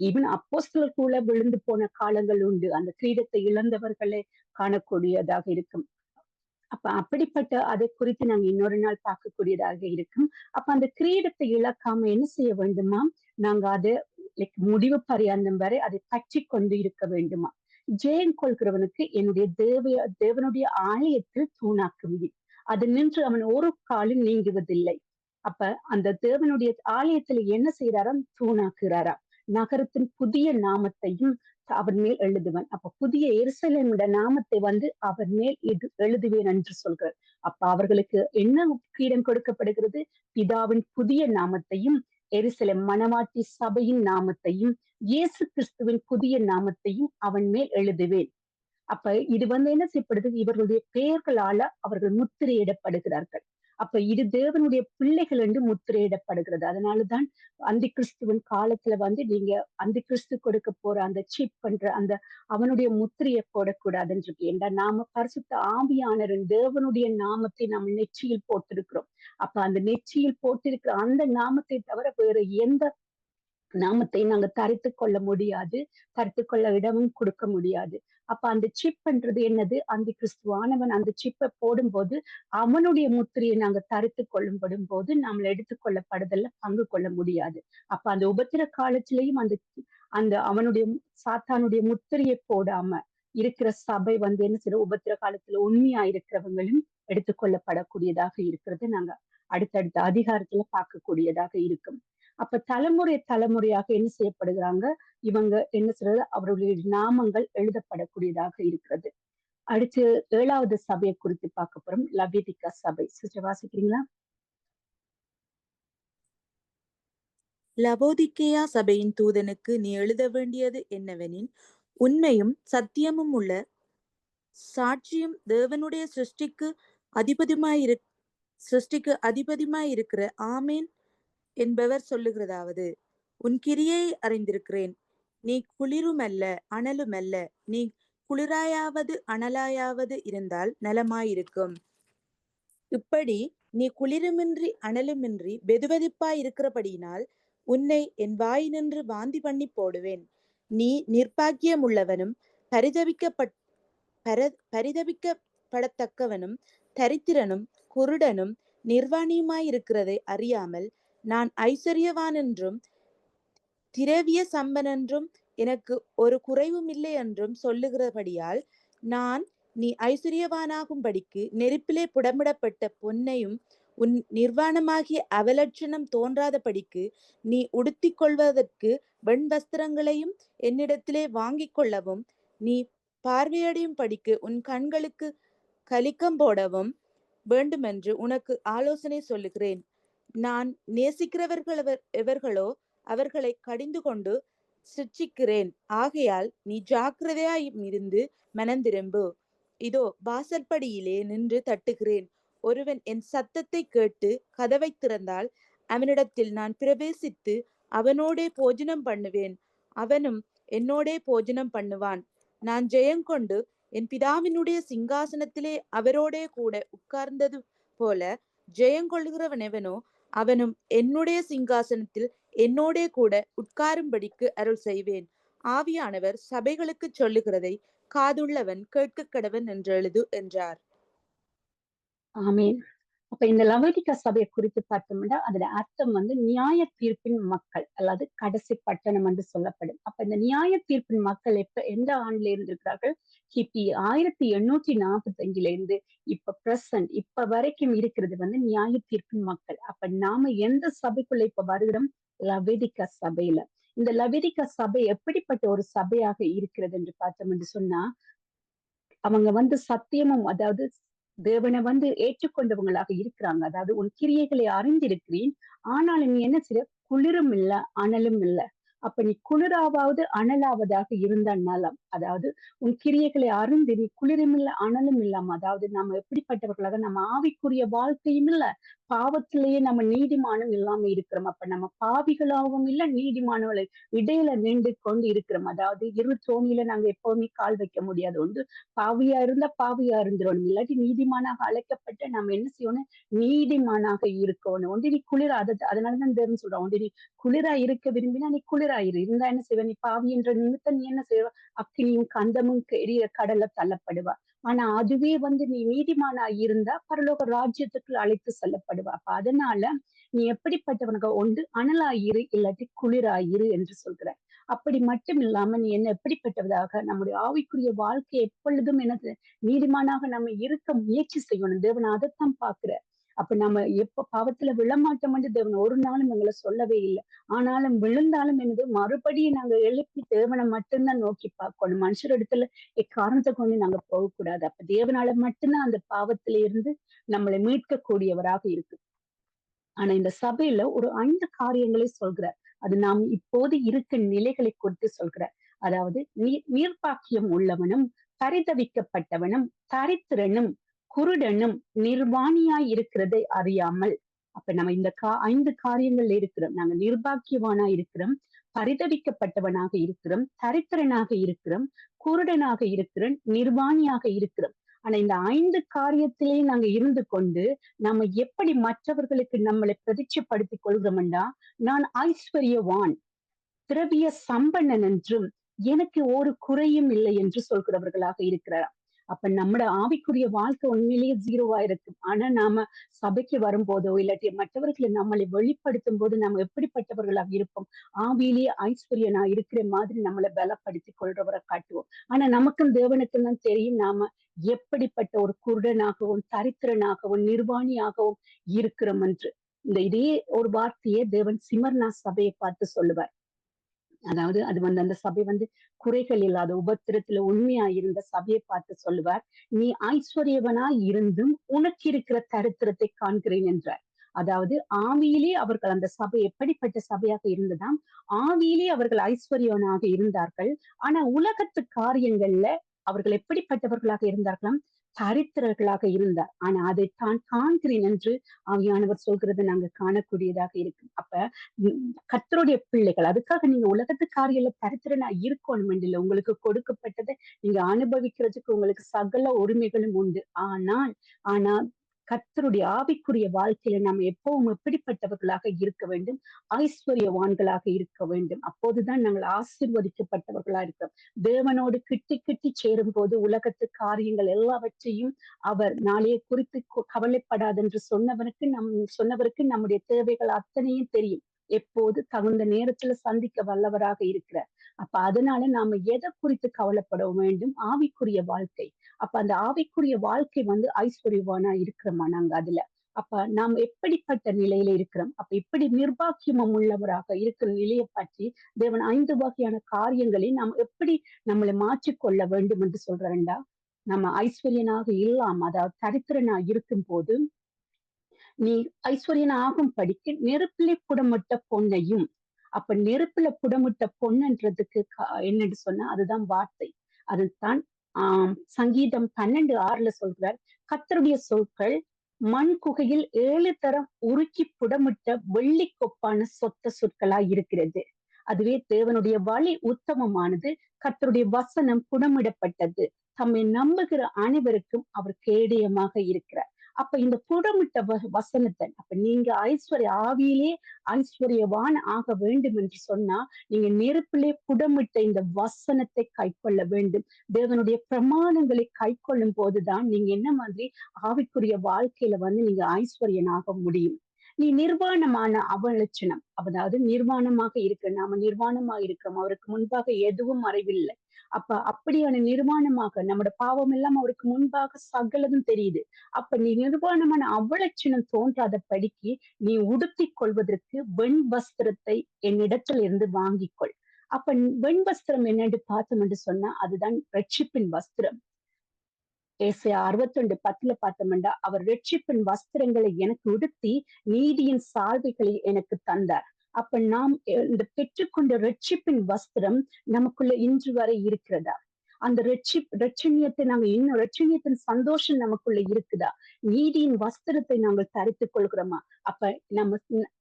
ஈவன் அப்போஸ்தலருக்குள்ள விழுந்து போன காலங்கள் உண்டு. அந்த கிரீடத்தை இழந்தவர்களை காணக்கூடியதாக இருக்கும். அப்ப அப்படிப்பட்ட அதை குறித்து நாங்க இன்னொரு நாள் பார்க்கக்கூடியதாக இருக்கும். அப்ப அந்த கிரீடத்தை இழக்காம என்ன செய்ய வேண்டுமா, நாங்க அதை முடிவு பரியாந்தம் வரை அதை பற்றி கொண்டு இருக்க வேண்டுமா. ஜெயம் கொள்கிறவனுக்கு என்னுடைய தேவனுடைய ஆலயத்தில் தூணாக்குவி, அது நின்று அவன் ஒரு காலும் நீங்குவதில்லை. அப்ப அந்த தேவனுடைய ஆலயத்துல என்ன செய்யறாராம், தூணாக்குறாரா. நகரத்தின் புதிய நாமத்தையும் அவன் மேல் எழுதுவன். அப்ப புதிய எருசலேமோட நாமத்தை அவர் மேல் எழுதுவேன் என்று சொல்கிறார். அப்ப அவர்களுக்கு என்ன கிரீடம் கொடுக்கப்படுகிறது, பிதாவின் புதிய நாமத்தையும் எருசலேம் மணவாட்டி சபையின் நாமத்தையும் இயேசு கிறிஸ்துவின் புதிய நாமத்தையும் அவன் மேல் எழுதுவேன். அப்ப இது என்ன செய்யப்படுது, இவர்களுடைய பெயர்களால அவர்கள் முத்திரையிடப்படுகிறார்கள். அப்ப இது தேவனுடைய பிள்ளைகள் என்று முத்திரையிடப்படுகிறது. அதனாலதான் அந்தி கிறிஸ்துவின் காலத்துல நீங்க அந்தி கிறிஸ்து கொடுக்க போற அந்த சீப் பண்ற அந்த அவனுடைய முத்திரையை போடக்கூடாதுன்னு இருக்கு. ஏண்டா நாம பரிசுத்த ஆவியானவரின் தேவனுடைய நாமத்தை நாம் நெற்றியில் போட்டிருக்கிறோம். அப்ப அந்த நெற்றியில் போட்டிருக்கிற அந்த நாமத்தை தவிர வேற எந்த நாமத்தை நாங்க தரித்து கொள்ள முடியாது, தரித்து கொள்ள இடமும் கொடுக்க முடியாது. அப்ப அந்த சிப் பண்றது என்னது, அந்த கிறிஸ்துவானவன் அந்த சிப்பை போடும்போது அவனுடைய முத்திரையை நாங்க தரித்து கொள்ளும்படும் போது நம்மளை எடுத்துக்கொள்ளப்படுதல்ல பங்கு கொள்ள முடியாது. அப்ப அந்த உபத்திர காலத்திலையும் அந்த அவனுடைய சாத்தானுடைய முத்திரையை போடாம இருக்கிற சபை என்ன செய்யற, உபத்திர காலத்துல உண்மையா இருக்கிறவங்களும் எடுத்துக்கொள்ளப்படக்கூடியதாக இருக்கிறது நாங்க அடுத்தடுத்த அதிகாரத்துல பார்க்கக்கூடியதாக இருக்கும். அப்ப தலைமுறையாக என்ன செய்யப்படுகிறாங்க, இவங்க என்ன செய்யறது, அவருடைய நாமங்கள் எழுதப்படக்கூடியதாக இருக்கிறது. அடுத்து 7வது சபையை குறித்து பார்க்க போறோம், லவோதிக்கா சபை. சிஸ்டர் வாசிக்கிறீங்களா? லவோதிக்கேயா சபையின் தூதனுக்கு நீ எழுத வேண்டியது என்னவெனில், உண்மையும் சத்தியமும் உள்ள சாட்சியும் தேவனுடைய சிருஷ்டிக்கு அதிபதியுமாயிருக்கிற ஆமேன் என்பவர் சொல்லுகிறதாவது, உன் கிரியை அறிந்திருக்கிறேன். நீ குளிருமல்ல அனலுமல்ல. நீ குளிராயாவது அனலாயாவது இருந்தால் நலமாயிருக்கும். இப்படி நீ குளிருமின்றி அனலுமின்றி வெதுவெதுப்பாய் இருக்கிறபடியினால் உன்னை என் வாயினின்று வாந்தி பண்ணி போடுவேன். நீ நிர்பாக்கியமுள்ளவனும் பரிதபிக்கப்படத்தக்கவனும் தரித்திரனும் குருடனும் நிர்வாணியுமாயிருக்கிறதை அறியாமல், நான் ஐஸ்வர்யவான் என்றும் திரவிய சம்பனென்றும் எனக்கு ஒரு குறைவும் இல்லை என்றும் சொல்லுகிறபடியால், நான் நீ ஐஸ்வர்யவானாகும்படிக்கு நெருப்பிலே புடமிடப்பட்ட பொன்னையும் உன் நிர்வாணமாகிய அவலட்சணம் தோன்றாதபடிக்கு நீ உடுத்திக் கொள்வதற்கு வெண்வஸ்திரங்களையும் என்னிடத்திலே வாங்கிக் கொள்ளவும், நீ பார்வையடையும் படிக்கு உன் கண்களுக்கு கலிக்கம் போடவும் வேண்டுமென்று உனக்கு ஆலோசனை சொல்லுகிறேன். நான் எவர்களோ அவர்களை கடிந்து கொண்டு சிட்சிக்கிறேன். ஆகையால் நீ ஜாக்கிரதையாய் இருந்து மனந்திரும்பு. இதோ வாசற்படியிலே நின்று தட்டுகிறேன். ஒருவன் என் சத்தத்தை கேட்டு கதவை திறந்தால் அவனிடத்தில் நான் பிரவேசித்து அவனோடே போஜனம் பண்ணுவேன், அவனும் என்னோடே போஜனம் பண்ணுவான். நான் ஜெயங்கொண்டு என் பிதாவினுடைய சிங்காசனத்திலே அவரோடே கூட உட்கார்ந்தது போல ஜெயங்கொள்கிறவனெவனோ அவனும் என்னுடைய சிங்காசனத்தில் என்னோடே கூட உட்காரும்படிக்கு அருள் செய்வேன். ஆவியானவர் சபைகளுக்கு சொல்லுகிறதை காதுள்ளவன் கேட்க கடவன் என்று எழுது என்றார். ஆமேன். அப்ப இந்த லவோதிக்கா சபையை குறித்து பார்த்தோம்னா அதுல அர்த்தம் நியாய தீர்ப்பின் மக்கள் அல்லது கடைசி பட்டணம் என்று சொல்லப்படும். அப்ப இந்த நியாய தீர்ப்பின் மக்கள் எந்த ஆண்டுல இருந்திருக்கிறார்கள்? கிபி 1845 இருந்து இப்ப வரைக்கும் இருக்கிறது நியாய தீர்ப்பின் மக்கள். அப்ப நாம எந்த சபைக்குள்ள இப்ப வருகிறோம்? லவோதிக்கா சபையில. இந்த லவோதிக்கா சபை எப்படிப்பட்ட ஒரு சபையாக இருக்கிறது என்று பார்த்தோம் என்று சொன்னா, அவங்க சத்தியமும் அதாவது தேவனை ஏற்றுக்கொண்டவங்களாக இருக்கிறாங்க. அதாவது உன் கிரியைகளை அறிந்திருக்கிறேன், ஆனாலும் நீ என்ன செய்ய, குளிரும் இல்ல அனலும் இல்ல. அப்ப நீ குளிராவது அனலாவதாக இருந்தாலும், அதாவது உன் கிரியைகளை அறிந்து நீ குளிரும் இல்ல அனலும் இல்லாம, அதாவது நம்ம எப்படிப்பட்டவர்களாக, நம்ம ஆவிக்குரிய வாழ்க்கையும் இல்ல, பாவத்திலேயே நம்ம நீதிமானம் இல்லாம இருக்கிறோம். அப்ப நம்ம பாவிகளாகவும் இல்ல நீதிமானவர்களை இடையில நின்று கொண்டு இருக்கிறோம். அதாவது இரு தோணியில நாங்க எப்பவுமே கால் வைக்க முடியாது. ஒன்று பாவியா இருந்தா பாவியா இருந்துடணும், இல்லாட்டி நீதிமானாக அழைக்கப்பட்ட நம்ம என்ன செய்யணும், நீதிமானாக இருக்கணும். ஒன்று நீ குளிரா, அதனாலதான் தேவன் சொல்றோம், ஒன்று நீ குளிரா இருக்க விரும்பினா நீ குளிராயிரு, இருந்தா என்ன செய்வ, நீ பாவி என்ற நிமித்தம் நீ என்ன செய்வ, அக்கினியும் கந்தமும் எரிய கடல்ல தள்ளப்படுவா. ஆனா அதுவே நீ நீதிமானா இருந்தா பரலோக ராஜ்யத்துக்கு அழைத்து செல்லப்படுவா. அப்ப அதனால நீ எப்படிப்பட்டவனுக்கு, ஒன்று அனலாயிரு இல்லாட்டி குளிராயிரு என்று சொல்கிற. அப்படி மட்டும் இல்லாம நீ என்ன எப்படிப்பட்டவதாக, நம்முடைய ஆவிக்குரிய வாழ்க்கை எப்பொழுதும் என்னது, நீதிமானாக நம்ம இருக்க முயற்சி செய்யணும். தேவன் அதைத்தான் பாக்குற. அப்ப நம்ம எப்ப பாவத்துல விழமாட்டோம் என்று தேவன் ஒரு நாளும் எங்களை சொல்லவே இல்லை. ஆனாலும் விழுந்தாலும் என்னது, மறுபடியும் நாங்க எழுப்பி தேவனை மட்டும்தான் நோக்கி பார்க்கணும். மனுஷர் இடத்துல எக்காரணத்தை கொண்டு நாங்க போகக்கூடாது. அப்ப தேவனால மட்டும்தான் அந்த பாவத்தில இருந்து நம்மளை மீட்கக்கூடியவராக இருக்கு. ஆனா இந்த சபையில ஒரு 5 காரியங்களை சொல்கிறார். அது நாம் இப்போது இருக்க நிலைகளை குறித்து சொல்கிறார். அதாவது நீர்ப்பாக்கியம் உள்ளவனும் பரிதவிக்கப்பட்டவனும் தரித்திரனும் குருடனும் நிர்வாணியாய் இருக்கிறதை அறியாமல். அப்ப நம்ம இந்த 5 காரியங்கள்ல இருக்கிறோம். நாங்க நிர்பாக்கியவானா இருக்கிறோம், பரிதவிக்கப்பட்டவனாக இருக்கிறோம், தரித்திரனாக இருக்கிறோம், குருடனாக இருக்கிறோம், நிர்வாணியாக இருக்கிறோம். ஆனா இந்த 5 காரியத்திலே நாங்க இருந்து கொண்டு நம்ம எப்படி மற்றவர்களுக்கு நம்மளை பிரதிச்சப்படுத்திக் கொள்கிறோம்டா, நான் ஐஸ்வர்யவான் திரவிய சம்பன்னன் என்றும் எனக்கு ஒரு குறையும் இல்லை என்று சொல்கிறவர்களாக இருக்கிறார். அப்ப நம்மட ஆவிக்குரிய வாழ்க்கை உண்மையிலேயே 0வா இருக்கும். ஆனா நாம சபைக்கு வரும்போதோ இல்லாட்டி மற்றவர்களை நம்மளை வெளிப்படுத்தும் போது நம்ம எப்படிப்பட்டவர்களாக இருப்போம், ஆவியிலேயே ஐஸ்வர்யனா இருக்கிற மாதிரி நம்மளை பலப்படுத்திக் கொள்றவரை காட்டுவோம். ஆனா நமக்கும் தேவனுக்கும் தான் தெரியும் நாம எப்படிப்பட்ட ஒரு குருடனாகவும் தரித்திரனாகவும் நிர்வாணியாகவும் இருக்கிறோம் என்று. இதே ஒரு வார்த்தையை தேவன் சிமர்னா சபையை பார்த்து சொல்லுவார். அதாவது அது அந்த சபை குறைகள் இல்லாத உபத்திரத்துல உண்மையா இருந்த சபையை பார்த்து சொல்லுவார், நீ ஐஸ்வர்யவனாய் இருந்தும் உனக்கு இருக்கிற தரித்திரத்தை காண்கிறேன் என்றார். அதாவது ஆவியிலே அவர்கள் அந்த சபை எப்படிப்பட்ட சபையாக இருந்ததாம், ஆவியிலே அவர்கள் ஐஸ்வர்யவனாக இருந்தார்கள். ஆனா உலகத்து காரியங்கள்ல அவர்கள் எப்படிப்பட்டவர்களாக இருந்தார்களாம், தரித்திரர்களாக இருந்தார். ஆனா அதை தான் காண்கிறேன் என்று ஆவியானவர் சொல்கிறதை நாங்க காணக்கூடியதாக இருக்கு. அப்ப கர்த்தருடைய பிள்ளைகள், அதுக்காக நீங்க உலகத்து காரியல தரித்திரனா இருக்கணும் இல்லை, உங்களுக்கு கொடுக்கப்பட்டதை நீங்க அனுபவிக்கிறதுக்கு உங்களுக்கு சகல உரிமைகளும் உண்டு. ஆனால் கர்த்தருடைய ஆவிக்குரிய வாழ்க்கையில நம்ம எப்பவும் எப்படிப்பட்டவர்களாக இருக்க வேண்டும், ஐஸ்வர்யவான்களாக இருக்க வேண்டும். அப்போதுதான் நாங்கள் ஆசீர்வதிக்கப்பட்டவர்களா இருக்கிறோம். தேவனோடு கிட்டி கிட்டி சேரும் போது உலகத்து காரியங்கள் எல்லாவற்றையும் அவர் நாளைய குறித்து கவலைப்படாதென்று சொன்னவருக்கு நம்முடைய தேவைகள் அத்தனையும் தெரியும். எப்போது தகுந்த நேரத்துல சந்திக்க வல்லவராக இருக்கிறார். அப்ப அதனால நாம எதை குறித்து கவலைப்பட வேண்டும், ஆவிக்குரிய வாழ்க்கை. அப்ப அந்த ஆவிக்குரிய வாழ்க்கை ஐஸ்வர்யவானா இருக்கிறோமா நாங்க அதுல. அப்ப நாம் எப்படிப்பட்ட நிலையில இருக்கிறோம், அப்ப இப்படி நிர்வாக்கியமும் உள்ளவராக இருக்கிற நிலையை பற்றி தேவன் 5 வகையான காரியங்களை நாம் எப்படி நம்மளை மாற்றிக்கொள்ள வேண்டும் என்று சொல்றேன்டா. நம்ம ஐஸ்வர்யனாக இல்லாம, அதாவது தரித்திரனா இருக்கும் போது, நீ ஐஸ்வர்யன் ஆகும் படிக்கு நெருப்பிலே புடமிட்ட பொன்னையும். அப்ப நெருப்புல புடமிட்ட பொண்ணுன்றதுக்கு என்னன்னு சொன்னா அதுதான் வார்த்தை. அதுதான் சங்கீதம் 12:6 சொல்றார், கர்த்தருடைய சொற்கள் மண் குகையில் 7 தரம் உருக்கி புடமிட்ட வெள்ளி கொப்பான சொத்த சொற்களா இருக்கிறது. அதுவே தேவனுடைய வழி உத்தமமானது, கர்த்தருடைய வசனம் புடமிடப்பட்டது, தம்மை நம்புகிற அனைவருக்கும் அவர் கேடயமாக இருக்கிறார். அப்ப இந்த புடமிட்ட வசனத்தை, அப்ப நீங்க ஆவியிலே ஐஸ்வர்யவான் ஆக வேண்டும் என்று சொன்னா நீங்க நெருப்பிலே புடமிட்ட இந்த வசனத்தை கை கொள்ள வேண்டும். தேவனுடைய பிரமாணங்களை கை கொள்ளும் போதுதான் நீங்க என்ன மாதிரி ஆவிக்குரிய வாழ்க்கையில நீங்க ஐஸ்வர்யனாக முடியும். நீ நிர்வாணமான அவலட்சணம், அதாவது நிர்வாணமாக நாம நிர்வாணமாக இருக்கிறோம், அவருக்கு முன்பாக எதுவும் மறைவில்லை. அப்ப அப்படியான நிர்வாணமாக நம்மோட பாவம் எல்லாம் அவருக்கு முன்பாக சகலதும் தெரியுது. அப்ப நீ நிர்வாணமான அவலட்சணம் தோன்றாத படிக்கு நீ உடுத்தி கொள்வதற்கு வெண் வஸ்திரத்தை என்னிடத்தில் இருந்து வாங்கிக்கொள். அப்ப வெண் வஸ்திரம் என்னென்று பார்த்தோம் என்று சொன்னா அதுதான் ரட்சிப்பின் வஸ்திரம். ஏசாயா 61:10 பார்த்தோம்னா, அவர் ரட்சிப்பின் வஸ்திரங்களை எனக்கு உடுத்தி நீதியின் சால்வைகளை எனக்கு தந்தார். அப்ப நாம் இந்த பெற்றுக்கொண்ட ரட்சிப்பின் வஸ்திரம் நமக்குள்ள இன்று வரை இருக்கிறதா? அந்த ரட்சணியத்தை நாங்க இன்னும் ரட்சணியத்தின் சந்தோஷம் நமக்குள்ள இருக்குதா? நீதியின் வஸ்திரத்தை நாங்கள் தரித்துக் கொள்கிறோமா? அப்ப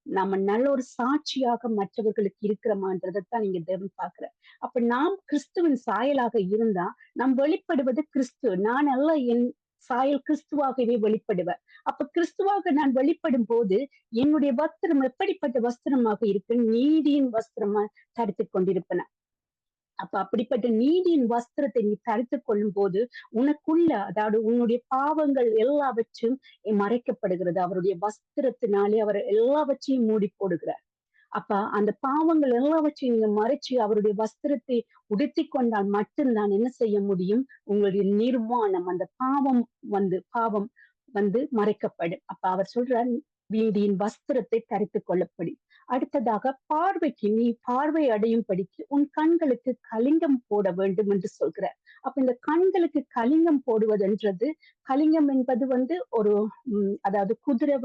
நம்ம நல்ல ஒரு சாட்சியாக மற்றவர்களுக்கு இருக்கிறோமான்றதைத்தான் நீங்க தேவன் பாக்குற. அப்ப நாம் கிறிஸ்துவின் சாயலாக இருந்தா நாம் வெளிப்படுவது கிறிஸ்து. நான் அல்ல, என் சாயல் கிறிஸ்துவாகவே வெளிப்படுவர். அப்ப கிறிஸ்துவாக நான் வெளிப்படும் போது என்னுடைய வஸ்திரம் எப்படிப்பட்ட வஸ்திரமாக இருக்கு? நீதியின் வஸ்திரமா தரித்துக் கொண்டிருப்பன. அப்ப அப்படிப்பட்ட நீதியின் வஸ்திரத்தை நீ தரித்துக் கொள்ளும் போது உனக்குள்ள, அதாவது உன்னுடைய பாவங்கள் எல்லாவற்றும் மறைக்கப்படுகிறது. அவருடைய வஸ்திரத்தினாலே அவர் எல்லாவற்றையும் மூடி போடுகிறார். அப்ப அந்த பாவங்கள் எல்லாவற்றையும் நீங்க மறைச்சு அவருடைய வஸ்திரத்தை உடுத்தி கொண்டால் மட்டும்தான் என்ன செய்ய முடியும், உங்களுடைய நிர்வாணம், அந்த பாவம் மறைக்கப்படும். அப்ப அவர் சொல்றார், நீதியின் வஸ்திரத்தை தரித்துக் கொள்ளப்படி. அடுத்ததாக பார்வைக்கு, நீ பார்வை அடையும் படிக்கு உன் கண்களுக்கு கலிங்கம் போட வேண்டும் என்று சொல்கிறார். அப்ப இந்த கண்களுக்கு கலிங்கம் போடுவதுன்றது, கலிங்கம் என்பது ஒரு அதாவது குதிரை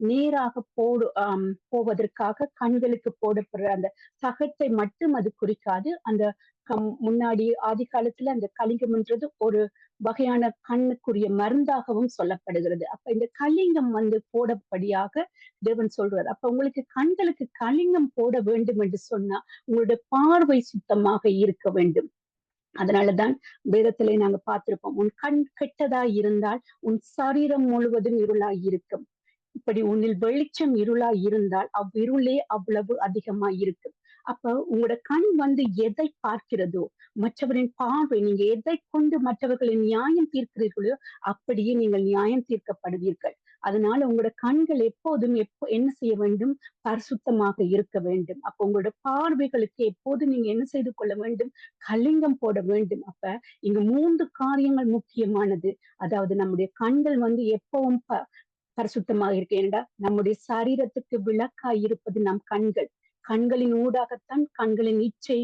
நேராக போவதற்காக கண்களுக்கு போடப்படுற அந்த தகத்தை மட்டும் அது குறிக்காது. அந்த முன்னாடி ஆதி காலத்துல அந்த கலிங்கம்ன்றது ஒரு வகையான கண்ணுக்குரிய மருந்தாகவும் சொல்லப்படுகிறது. அப்ப இந்த கலிங்கம் போடப்படியாக தேவன் சொல்றார். அப்ப உங்களுக்கு கண்களுக்கு கலிங்கம் போட வேண்டும் என்று சொன்னா உங்களுடைய பார்வை சுத்தமாக இருக்க வேண்டும். அதனாலதான் வேதத்திலே நாங்க பார்த்திருப்போம், உன் கண் கெட்டதாய் இருந்தால் உன் சரீரம் முழுவதும் இருளாய் இருக்கும். இப்படி உன்னில் வெளிச்சம் இருளாய் இருந்தால் அவ்விருளே அவ்வளவு அதிகமாய் இருக்கும். அப்ப உங்களோட கண் எதை பார்க்கிறதோ, மற்றவரின் பார்வை, நீங்க எதை கொண்டு மற்றவர்களை நியாயம் தீர்க்கிறீர்களோ அப்படியே நீங்கள் நியாயம் தீர்க்கப்படுவீர்கள். அதனால உங்களோட கண்கள் எப்போதும் என்ன செய்ய வேண்டும், பரிசுத்தமாக இருக்க வேண்டும். அப்ப உங்களோட பார்வைகளுக்கு எப்போதும் நீங்க என்ன செய்து கொள்ள வேண்டும், கலிங்கம் போட வேண்டும். அப்ப இங்க 3 காரியங்கள் முக்கியமானது. அதாவது நம்முடைய கண்கள் எப்பவும் பரிசுத்தமாக இருக்கு. ஏனென்றா நம்முடைய சரீரத்துக்கு விளக்காய் இருப்பது நம் கண்கள். கண்களின் ஊடாகத்தான் கண்களின் இச்சை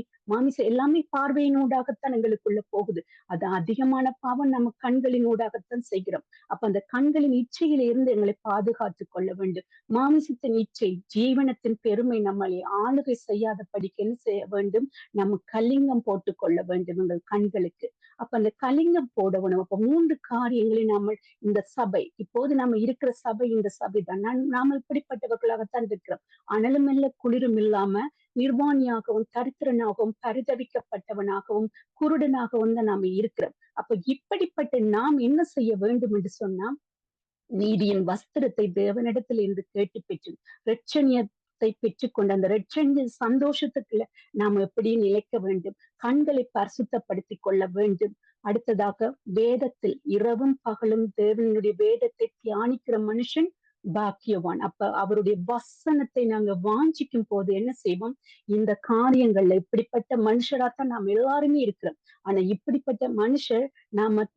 எல்லாமே பார்வையினூடாகத்தான் எங்களுக்குள்ள போகுது. அது அதிகமான பாவம் நம்ம கண்களினூடாகத்தான் செய்கிறோம். அப்ப அந்த கண்களின் இச்சையில இருந்து எங்களை பாதுகாத்துக் கொள்ள வேண்டும். மாமிசத்தின் இச்சை, ஜீவனத்தின் பெருமை நம்மளை ஆளுகை செய்யாதபடிக்கு என்ன செய்ய வேண்டும்? நம்ம கலிங்கம் போட்டுக் கொள்ள வேண்டும் எங்கள் கண்களுக்கு. அப்ப அந்த கலிங்கம் போடணும். அப்ப 3 காரியங்களை நம்ம இந்த சபை, இப்போது நம்ம இருக்கிற சபை இந்த சபை தான். நாம இப்படிப்பட்டவர்களாகத்தான் இருக்கிறோம். அனலும் இல்ல குளிரும் இல்லாம நிர்வாணியாகவும் தரித்திரனாகவும் பரிதவிக்கப்பட்டவனாகவும் குருடனாகவும் தான் நாம இருக்கிறோம். அப்ப இப்படிப்பட்ட நாம் என்ன செய்ய வேண்டும் என்று சொன்னா, நீதியின் வஸ்திரத்தை தேவனிடத்தில் இருந்து கேட்டு பெற்று இரட்சணியத்தை பெற்றுக்கொண்டு அந்த இரட்சணிய சந்தோஷத்துக்குள்ள நாம் எப்படி நிலைக்க வேண்டும்? கண்களை பரிசுத்தப்படுத்திக் கொள்ள வேண்டும். அடுத்ததாக வேதத்தில் இரவும் பகலும் தேவனுடைய வேதத்தை தியானிக்கிற மனுஷன் பாக்கியவான். அப்ப அவருடைய வசனத்தை நாங்க வாஞ்சிக்கும் போது என்ன செய்வோம்? இந்த காரியங்கள்ல இப்படிப்பட்ட மனுஷராத்தான் நாம் எல்லாருமே இருக்கிறோம். ஆனா இப்படிப்பட்ட மனுஷர்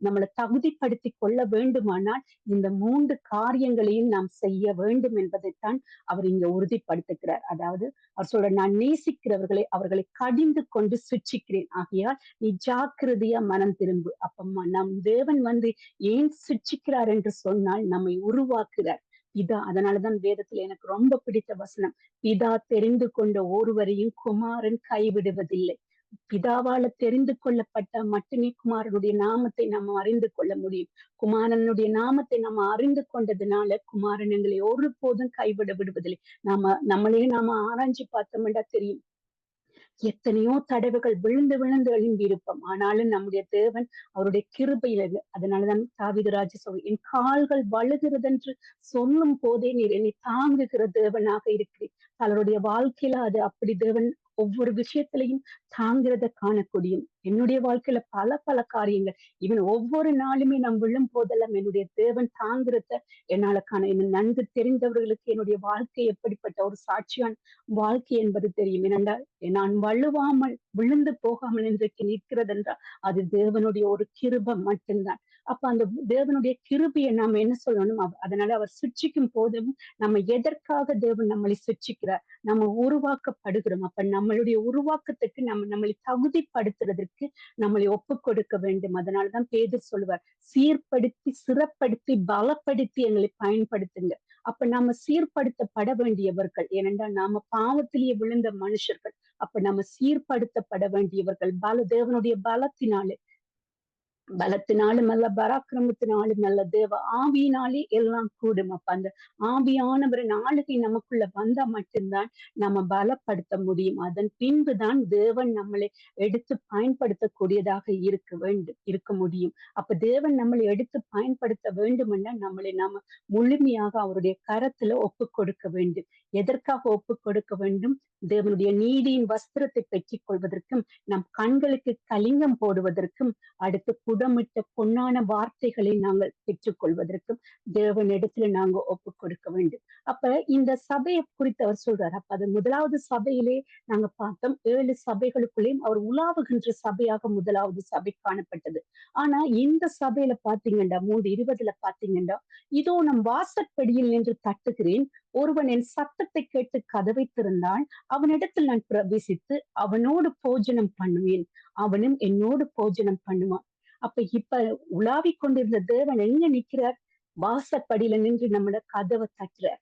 நம்மளை தகுதிப்படுத்திக் கொள்ள வேண்டுமானால் இந்த 3 காரியங்களையும் நாம் செய்ய வேண்டும் என்பதைத்தான் அவர் இங்க உறுதிப்படுத்துகிறார். அதாவது அவர் சொல்ற, நான் நேசிக்கிறவர்களை அவர்களை கடிந்து கொண்டு சிட்சிக்கிறேன், ஆகையால் நீ ஜாக்கிரதையா மனம் திரும்பு. அப்ப நம் தேவன் ஏன் சிட்சிக்கிறார் என்று சொன்னால் நம்மை உருவாக்குறார். பிதா, அதனாலதான் வேதத்துல எனக்கு ரொம்ப பிடித்த வசனம், பிதா தெரிந்து கொண்ட ஒருவரையும் குமாரன் கைவிடுவதில்லை. பிதாவால தெரிந்து கொள்ளப்பட்ட மட்டுமே குமாரனுடைய நாமத்தை நம்ம அறிந்து கொள்ள முடியும். குமாரனுடைய நாமத்தை நம்ம அறிந்து கொண்டதுனால குமாரன் எங்களை ஒருபோதும் கைவிட விடுவதில்லை. நம்மளே ஆராய்ச்சி பார்த்தோம்னா தெரியும், எத்தனையோ தடவைகள் விழுந்து விழுந்து எழும்பி இருப்போம். ஆனாலும் நம்முடைய தேவன் அவருடைய கிருபையில, அதனாலதான் தாவீது ராஜா என் கால்கள் வழுகிறது என்று சொல்லும் போதே நீர் என்னை தாங்குகிற தேவனாக இருக்கிறேன். பலருடைய வாழ்க்கையில அது அப்படி தேவன் ஒவ்வொரு விஷயத்திலையும் தாங்கிறத காணக்கூடியும். என்னுடைய வாழ்க்கையில பல பல காரியங்கள், இவன் ஒவ்வொரு நாளுமே நாம் விழும் போதெல்லாம் என்னுடைய தேவன் தாங்கிறத என்னால காண. என்ன நன்கு தெரிந்தவர்களுக்கு என்னுடைய வாழ்க்கை எப்படிப்பட்ட ஒரு சாட்சியான வாழ்க்கை என்பது தெரியும். ஏனென்றால் நான் வழுவாமல் விழுந்து போகாமல் இன்றைக்கு நிற்கிறது என்றால் அது தேவனுடைய ஒரு கிருபை மட்டும்தான். அப்ப அந்த தேவனுடைய கிருபையை நாம என்ன சொல்லணும்? அதனால அவர் சிட்சிக்கும் போதும் நம்ம எதற்காக தேவன் நம்மளை சிட்சிக்கிறார்? நம்ம உருவாக்கப்படுகிறோம். அப்ப நம்மளுடைய உருவாக்கத்துக்கு நம்மளை தகுதிப்படுத்துறதுக்கு நம்மளை ஒப்பு கொடுக்க வேண்டும். அதனாலதான் பேதுரு சொல்லுவார், சீர்படுத்தி சிறப்படுத்தி பலப்படுத்தி எங்களை பயன்படுத்துங்க. அப்ப நாம சீர்படுத்தப்பட வேண்டியவர்கள். ஏனென்றால் நாம பாவத்திலேயே விழுந்த மனுஷர்கள். அப்ப நம்ம சீர்படுத்தப்பட வேண்டியவர்கள். தேவனுடைய பலத்தினாலும் அல்ல, பராக்கிரமத்தினாலும் அல்ல, தேவ ஆவியினாலே எல்லாம் கூடும். அப்ப அந்த ஆவியானவரின் ஆளுகை நமக்குள்ள வந்தா மட்டும்தான் நம்ம பலப்படுத்த முடியும். அதன் பின்புதான் தேவன் நம்மளை எடுத்து பயன்படுத்தக்கூடியதாக இருக்க முடியும். அப்ப தேவன் நம்மளை எடுத்து பயன்படுத்த வேண்டுமென்னா நம்மளை நாம முழுமையாக அவருடைய கரத்துல ஒப்பு கொடுக்க வேண்டும். எதற்காக ஒப்பு கொடுக்க வேண்டும்? தேவனுடைய நீதியின் வஸ்திரத்தை பெற்றுக் கொள்வதற்கும், நம் கண்களுக்கு கலிங்கம் போடுவதற்கும், அடுத்து புடமிட்ட பொன்னான வார்த்தைகளை நாங்கள் பெற்றுக்கொள்வதற்கும் தேவனிடத்துல நாங்க ஒப்பு கொடுக்க வேண்டும். அப்ப இந்த சபையை குறித்து அவர் சொல்றாரு. அப்ப அது முதலாவது சபையிலே நாங்க பார்த்தோம், 7 சபைகளுக்குள்ளேயும் அவர் உலாவுகின்ற சபையாக முதலாவது சபை காணப்பட்டது. ஆனா இந்த சபையில பாத்தீங்கன்னா 3:20 பாத்தீங்கன்னா, இதோ நம் வாசற்படியில் நின்று தட்டுகிறேன், ஒருவன் என் சத்தத்தை கேட்டு கதவை திறந்தால் அவனிடத்தில் நான் பிரவேசித்து அவனோடு போஜனம் பண்ணுவேன், அவனும் என்னோடு போஜனம் பண்ணுவான். இப்ப உலாவிக் கொண்டிருந்த தேவன் எங்க நிக்கிறார்? வாசப்படியில நின்று நம்மளோட கதவை தட்டுறார்.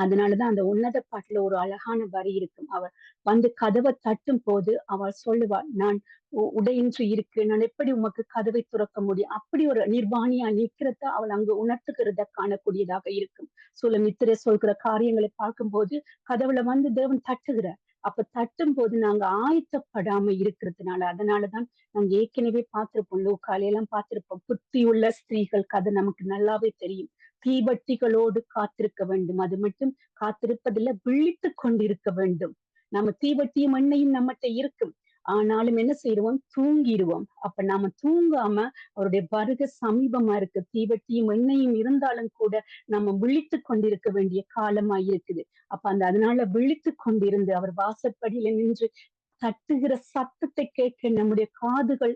அதனாலதான் அந்த உன்னத பாட்டுல ஒரு அழகான வரி இருக்கும். அவர் கதவை தட்டும் போது அவள் சொல்லுவாள், நான் உடையின்றி இருக்கு, நான் எப்படி உமக்கு கதவை துறக்க முடியும்? அப்படி ஒரு நிர்வாணியா நிற்கிறத அவள் அங்கு உணர்த்துகிறத காணக்கூடியதாக இருக்கும். சுலமித்திரை சொல்கிற காரியங்களை பார்க்கும்போது கதவுல தேவன் தட்டுகிறார். தட்டும் போது நாங்க ஆயத்தப்படாம இருக்கிறதுனால, அதனாலதான் நாங்க ஏற்கனவே பார்த்திருப்போம், லூக்காலையெல்லாம் பார்த்திருப்போம், புத்தியுள்ள ஸ்திரீகள் கதை நமக்கு நல்லாவே தெரியும். தீவட்டிகளோடு காத்திருக்க வேண்டும். அது மட்டும் காத்திருப்பதில்லை, விழித்து கொண்டிருக்க வேண்டும். நம்ம தீவட்டியும் எண்ணெயும் நம்மகிட்ட இருக்கும், ஆனாலும் என்ன செய்வோம்? தூங்கிடுவோம். நாம தூங்காம அவருடைய வருகை சமீபமா இருக்கு. தீவட்டியும் எண்ணெயும் இருந்தாலும் கூட நம்ம விழித்து கொண்டிருக்க வேண்டிய காலமா இருக்குது. அதனால விழித்து கொண்டிருந்து அவர் வாசற்படியில நின்று தட்டுகிற சத்தத்தை கேட்க நம்முடைய காதுகள்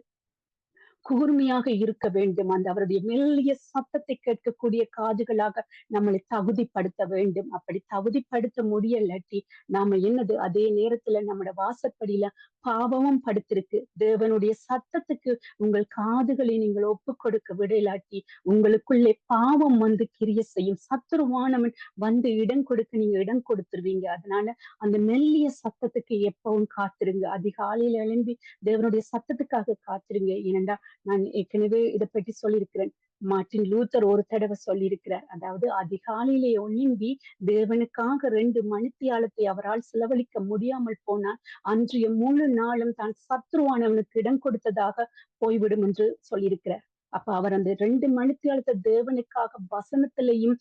கூர்மையாக இருக்க வேண்டும். அந்த அவருடைய மெல்லிய சத்தத்தை கேட்கக்கூடிய காதுகளாக நம்மளை தகுதிப்படுத்த வேண்டும். அப்படி தகுதிப்படுத்த முடியலாட்டி நாம என்னது அதே நேரத்துல நம்மட வாசப்படியில பாவமும் படுத்திருக்கு. தேவனுடைய சத்தத்துக்கு உங்கள் காதுகளை நீங்கள் ஒப்பு கொடுக்க விடலாட்டி உங்களுக்குள்ளே பாவம் வந்து கிரிய செய்யும். சத்துருவானவன் வந்து இடம் கொடுக்க நீங்க இடம் கொடுத்துருவீங்க. அதனால அந்த மெல்லிய சத்தத்துக்கு எப்பவும் காத்திருங்க. அதிகாலையில எழும்பி தேவனுடைய சத்தத்துக்காக காத்திருங்க. ஏனென்றா நான் ஏற்கனவே இதை பற்றி சொல்லியிருக்கிறேன். மார்ட்டின் லூத்தர் ஒரு தடவை சொல்லியிருக்கிறார். அதாவது அதிகாலையிலே எழும்பி தேவனுக்காக 2 மணித்தியாலத்தை அவரால் செலவழிக்க முடியாமல் போனால் அன்றைய முழு நாளும் தான் சத்ருவானவனுக்கு இடம் கொடுத்ததாக போய்விடும் என்று சொல்லியிருக்கிறார். அப்ப அவர் அந்த 2 மணித்தியாலத்தை தேவனுக்காக வசனத்திலையும்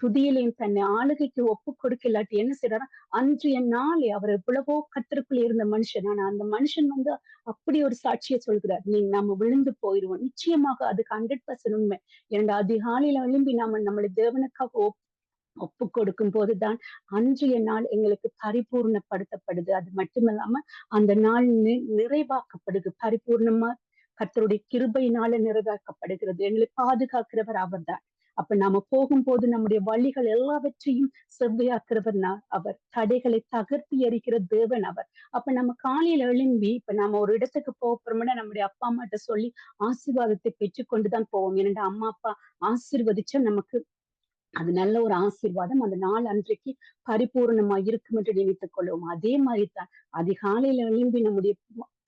துதியிலையும் தன்னை ஆளுகைக்கு ஒப்பு கொடுக்கலாட்டி என்ன செய்யறாரு, அன்றைய நாளே அவர் எவ்வளவோ கத்தருக்குள்ள இருந்த மனுஷன். ஆனா அந்த மனுஷன் வந்து அப்படி ஒரு சாட்சியை சொல்கிறார், நம்ம விழுந்து போயிடுவோம். நிச்சயமாக அதுக்கு 100% உண்மை. இரண்டு அதிகாலையில எழும்பி நம்மளை தேவனுக்காக ஒப்பு கொடுக்கும் போதுதான் அன்றைய நாள் எங்களுக்கு பரிபூர்ணப்படுத்தப்படுது. அது மட்டுமில்லாம அந்த நாள் நிறைவாக்கப்படுது. பரிபூர்ணமா கர்த்தருடைய கிருபையினால நிறைவாக்கப்படுகிறது. எங்களை பாதுகாக்கிறவர் அவர்தான். அப்ப நாம போகும்போது நம்முடைய வழிகள் எல்லாவற்றையும் செவ்வையாக்குறவர் அவர். தடைகளை தகர்த்து எறிகிற தேவன் அவர். அப்ப நம்ம காலையில எழும்பி இப்ப நம்ம ஒரு இடத்துக்கு போறோம்னா நம்முடைய அப்பா அம்மாட்ட சொல்லி ஆசீர்வாதத்தை பெற்றுக்கொண்டுதான் போவோம். ஏன்னா அம்மா அப்பா ஆசீர்வதிச்சா நமக்கு அது நல்ல ஒரு ஆசீர்வாதம் அந்த நாள் அன்றைக்கு பரிபூர்ணமா இருக்கும் என்று நினைத்துக் கொள்வோம். அதே மாதிரிதான் அதிகாலையில எழும்பி நம்முடைய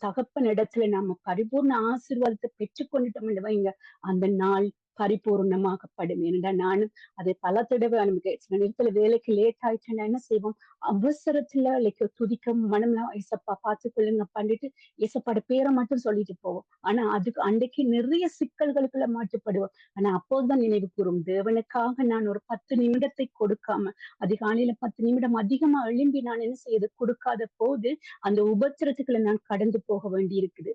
தகப்பன் இடத்துல நாம பரிபூர்ண ஆசீர்வாதத்தை பெற்றுக்கொண்டுட்டோம் என்று வைங்க, அந்த நாள் பரிபூர்ணமாகப்படும். ஏனென்றா நானும் அதை பல தடவை அனுபவிக்க சில நேரத்துல வேலைக்கு லேட் ஆயிடுச்சுன்னா என்ன செய்வோம், அவசரத்துல லைக் துதிக்க மனம்லாம் ஏசப்பா பார்த்துக்கொள்ளுங்க பண்ணிட்டு ஏசப்பாட பேரை மட்டும் சொல்லிட்டு போவோம். ஆனா அதுக்கு அன்றைக்கு நிறைய சிக்கல்களுக்குள்ள மாட்டுப்படுவோம். ஆனா அப்போதுதான் நினைவு கூறும், தேவனுக்காக நான் ஒரு 10 நிமிடத்தை கொடுக்காம அதிகாலையில 10 நிமிடம் அதிகமா எழும்பி நான் என்ன செய்யுது கொடுக்காத போது அந்த உபத்திரத்துக்குள்ள நான் கடந்து போக வேண்டி இருக்குது.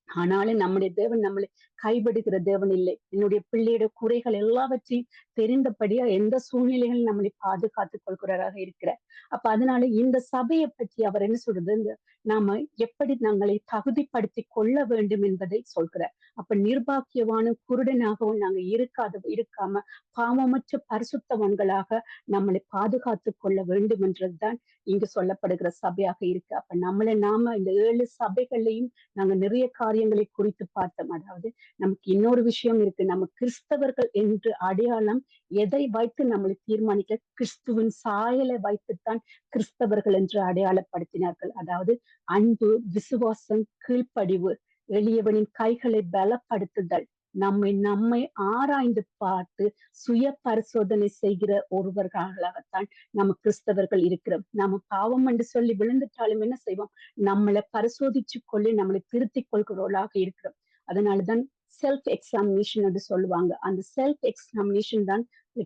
ஆனாலும் நம்முடைய தேவன் நம்மளை கைவிடுகிற தேவன் இல்லை. என்னுடைய பிள்ளையோட குறைகள் எல்லாவற்றையும் தெரிந்தபடியா எந்த சூழ்நிலைகள் நம்மளை பாதுகாத்துக் கொள்கிறவராக இருக்கிறார். அப்ப அதனால இந்த சபையை பற்றி அவர் என்ன சொல்றது, நாம எப்படி நாங்களை தகுதிப்படுத்தி கொள்ள வேண்டும் என்பதை சொல்கிறார். அப்ப நிர்பாக்கியவானும் குருடனாகவும் நாங்க இருக்காம பாவமற்ற பரிசுத்தவன்களாக நம்மளை பாதுகாத்து கொள்ள வேண்டும் என்றதுதான் இங்கு சொல்லப்படுகிற சபையாக இருக்கு. அப்ப நாம இந்த 7 சபைகளையும் நாங்க நிறைய காரியங்களை குறித்து பார்த்தோம். அதாவது நமக்கு இன்னொரு விஷயம் இருக்கு, நம்ம கிறிஸ்தவர்கள் என்று அடையாளம் எதை வைத்து நம்மளை தீர்மானிக்க, கிறிஸ்துவின் சாயலை வைத்துத்தான் கிறிஸ்தவர்கள் என்று அடையாளப்படுத்தினார்கள். அதாவது அன்பு, விசுவாசம், கீழ்ப்படிவு, எளியவனின் கைகளை பலப்படுத்துதல், நம்மை ஆராய்ந்து பார்த்து சுய பரிசோதனை செய்கிற ஒருவர்களாகத்தான் நம்ம கிறிஸ்தவர்கள் இருக்கிறோம். நம்ம பாவம் என்று சொல்லி விழுந்துட்டாலும் என்ன செய்வோம், நம்மளை பரிசோதிச்சு கொள்ளி நம்மளை திருத்திக் கொள்கிறவர்களாக இருக்கிறோம். அதனாலதான் செல்ஃப் எக்ஸாமினேஷன் என்று சொல்லுவாங்க. அந்த செல்ஃப் எக்ஸாமினேஷன் தான்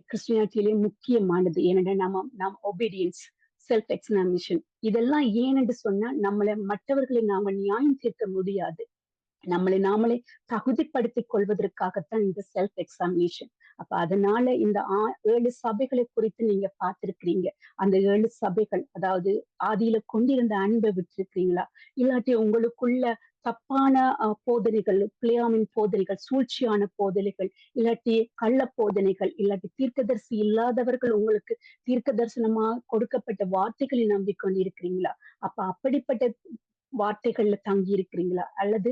கிறிஸ்டியானிட்டியிலே முக்கியமானது. ஏனென்றால் நம்ம ஒபீடியன்ஸ், செல்ஃப் எக்ஸாமினேஷன் இதெல்லாம் ஏனென்று சொன்னா மற்றவர்களை நாம நியாயம் தீர்க்க முடியாது. நம்மளை நாமளே தகுதிப்படுத்திக் கொள்வதற்காகத்தான் இந்த செல்ஃப் எக்ஸாமினேஷன். அப்ப அதனால இந்த 7 சபைகளை குறித்து நீங்க பார்த்திருக்கிறீங்க. அந்த 7 சபைகள் அதாவது ஆதியில கொண்டிருந்த அன்பை விட்டிருக்கிறீங்களா, இல்லாட்டி உங்களுக்குள்ள தப்பான போதனைகள், பிள்ளையாமின் போதனைகள், சூழ்ச்சியான போதனைகள், இல்லாட்டி கள்ள போதனைகள், இல்லாட்டி தீர்க்கதரிசி இல்லாதவர்கள் உங்களுக்கு தீர்க்க தரிசனமா கொடுக்கப்பட்ட வார்த்தைகளை நம்பிக்கொண்டு இருக்கிறீங்களா? அப்ப அப்படிப்பட்ட வார்த்தைகள்ல தங்கி இருக்கிறீங்களா, அல்லது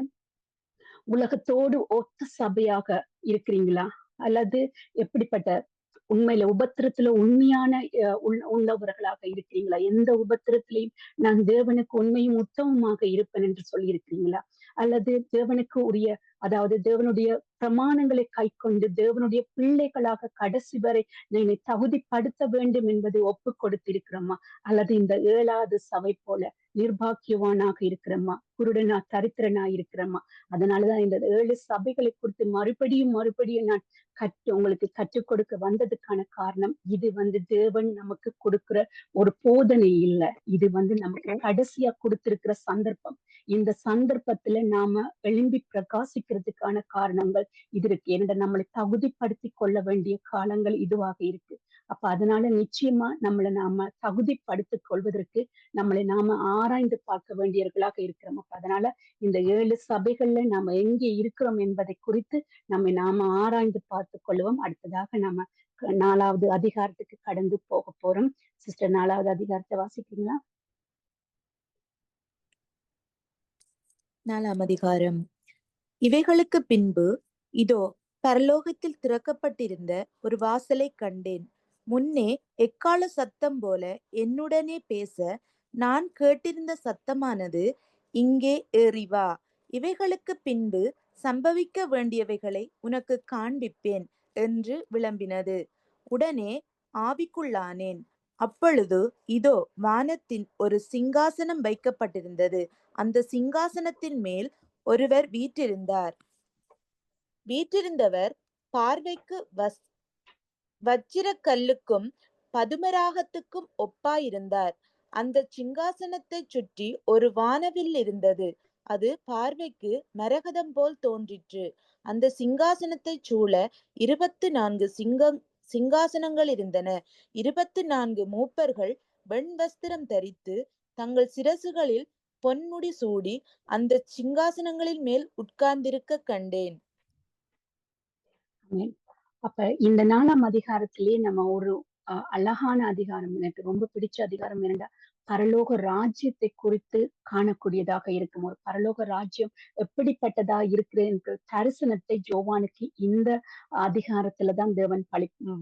உலகத்தோடு ஒத்த சபையாக இருக்கிறீங்களா, அல்லது எப்படிப்பட்ட உண்மையில உபத்திரத்துல உண்மையான உள்ளவர்களாக இருக்கிறீங்களா? எந்த உபத்திரத்திலையும் நான் தேவனுக்கு உண்மையும் உத்தமமாக இருப்பேன் என்று சொல்லி இருக்கிறீங்களா? அல்லது தேவனுக்கு உரிய அதாவது தேவனுடைய பிரமாணங்களை கை கொண்டு தேவனுடைய பிள்ளைகளாக கடைசி வரை என்னை தகுதிப்படுத்த வேண்டும் என்பதை ஒப்பு கொடுத்திருக்கிறோமா? அல்லது இந்த 7வது சபை போல நிர்பாக்கியவானாக இருக்கிறோமா, குருடனா தரித்திரனா இருக்கிறோமா? அதனாலதான் இந்த 7 சபைகளை குறித்து மறுபடியும் நான் உங்களுக்கு கற்றுக் கொடுக்க வந்ததுக்கான காரணம், இது தேவன் நமக்கு கொடுக்கிற ஒரு போதனை இல்லை, இது நமக்கு கடைசியா கொடுத்திருக்கிற சந்தர்ப்பம். இந்த சந்தர்ப்பத்துல நாம எழும்பி பிரகாசிக்கிறதுக்கான காரணங்கள் இது இருக்கு. ஏன்னா நம்மளை தகுதிப்படுத்தி கொள்ள வேண்டிய காலங்கள் இதுவாக இருக்கு. அப்ப அதனால நிச்சயமா நம்மளை நாம தகுதிப்படுத்திக் கொள்வதற்கு நம்மளை நாம ஆராய்ந்து பார்க்க வேண்டியவர்களாக இருக்கிறோம். அப்ப அதனால இந்த 7 சபைகள்ல நாம எங்கே இருக்கிறோம் என்பதை குறித்து நாம ஆராய்ந்து பார்த்துக் கொள்வோம். அடுத்ததாக நாம 4வது அதிகாரத்துக்கு கடந்து போக போறோம். சிஸ்டர் 4வது அதிகாரத்தை வாசிக்கிறீங்களா? 4ஆம் அதிகாரம். இவைகளுக்கு பின்பு இதோ பரலோகத்தில் திறக்கப்பட்டிருந்த ஒரு வாசலை கண்டேன். முன்னே எக்கால சத்தம் போல என்னுடனே பேச நான் கேட்டிருந்த சத்தமானது, இங்கே ஏறி வா, இவைகளுக்கு பின்பு சம்பவிக்க வேண்டியவைகளை உனக்கு காண்பிப்பேன் என்று விளம்பினது. உடனே ஆவிக்குள்ளானேன். அப்பொழுது இதோ வானத்தின் ஒரு சிங்காசனம் வைக்கப்பட்டிருந்தது. அந்த சிங்காசனத்தின் மேல் ஒருவர் வீற்றிருந்தார். வீற்றிருந்தவர் பார்வைக்கு வச்சிரக்கல்லுக்கும் பதுமராகத்துக்கும் ஒப்பாயிருந்தார். அந்த சிங்காசனத்தை சுற்றி ஒரு வானவில் இருந்தது. அது பார்வைக்கு மரகதம் போல் தோன்றிற்று. அந்த சிங்காசனத்தை சூழ 24 சிங்காசனங்கள் இருந்தன. 24 மூப்பர்கள் வெண்வஸ்திரம் தரித்து தங்கள் சிரசுகளில் பொன்முடி சூடி அந்த சிங்காசனங்களின் மேல் உட்கார்ந்திருக்க கண்டேன். அப்ப இந்த 4ஆம் அதிகாரத்திலேயே நம்ம ஒரு அழகான அதிகாரம், எனக்கு ரொம்ப பிடிச்ச அதிகாரம் என்னடா, பரலோக ராஜ்யத்தை குறித்து காணக்கூடியதாக இருக்கும். ஒரு பரலோக ராஜ்யம் எப்படிப்பட்டதா இருக்கிறது என்ற தரிசனத்தை யோவானுக்கு இந்த அதிகாரத்துலதான் தேவன்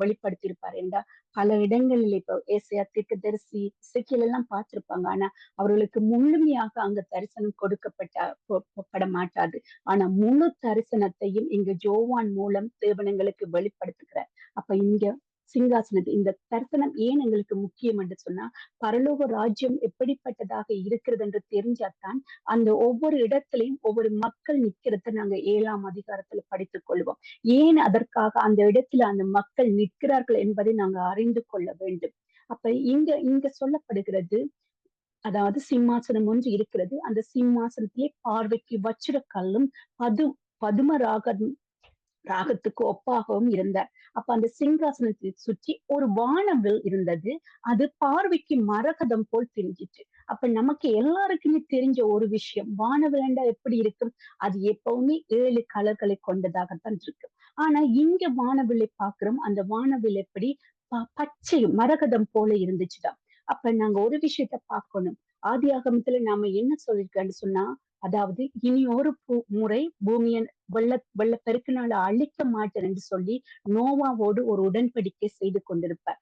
வெளிப்படுத்தியிருப்பார். என்றா பல இடங்களில் இப்போ ஏசாயா தீர்க்கதரிசி இசைக்கியல் எல்லாம் பார்த்திருப்பாங்க. ஆனா அவர்களுக்கு முழுமையாக அங்க தரிசனம் கொடுக்கப்பட மாட்டாது. ஆனா முழு தரிசனத்தையும் இங்க யோவான் மூலம் தேவனங்களுக்கு வெளிப்படுத்துகிறார். அப்ப இங்க சிங்காசனத்தை, இந்த தரிசனம் ஏன் எங்களுக்கு முக்கியம் என்று சொன்னா, பரலோக ராஜ்யம் எப்படிப்பட்டதாக இருக்கிறது என்று தெரிஞ்சாதான் அந்த ஒவ்வொரு இடத்திலையும் ஒவ்வொரு மக்கள் நிக்கிறத நாங்க 7ஆம் அதிகாரத்துல படித்துக் கொள்வோம். ஏன் அதற்காக அந்த இடத்துல அந்த மக்கள் நிற்கிறார்கள் என்பதை நாங்க அறிந்து கொள்ள வேண்டும். அப்ப இங்க சொல்லப்படுகிறது, அதாவது சிம்மாசனம் ஒன்று இருக்கிறது. அந்த சிம்மாசனத்திலே பார்வைக்கு வச்சிரக்கல்லும் பதுமராகத்துக்கு ஒப்பாகவும் இருந்தார். அப்ப அந்த சிங்காசனத்தை சுற்றி ஒரு வானவில் இருந்தது. அது பார்வைக்கு மரகதம் போல் தெரிஞ்சிச்சு. அப்ப நமக்கு எல்லாருக்குமே தெரிஞ்ச ஒரு விஷயம், வானவில்ண்டா எப்படி இருக்கும்? அது எப்பவுமே 7 கலர்களை கொண்டதாகத்தான் இருக்கு. ஆனா இங்க வானவில்லை பார்க்கிறோம். அந்த வானவில் எப்படி பச்சை மரகதம் போல இருந்துச்சுதான். அப்ப நாங்க ஒரு விஷயத்த பார்க்கணும். ஆதியாகமத்துல நாம என்ன சொல்லிருக்கோன்னு சொன்னா, அதாவது இனி ஒரு முறை பூமியை வெள்ள பெருக்கினால அழிக்க மாட்டேன் என்று சொல்லி நோவாவோடு ஒரு உடன்படிக்கை செய்து கொண்டிருப்பார்.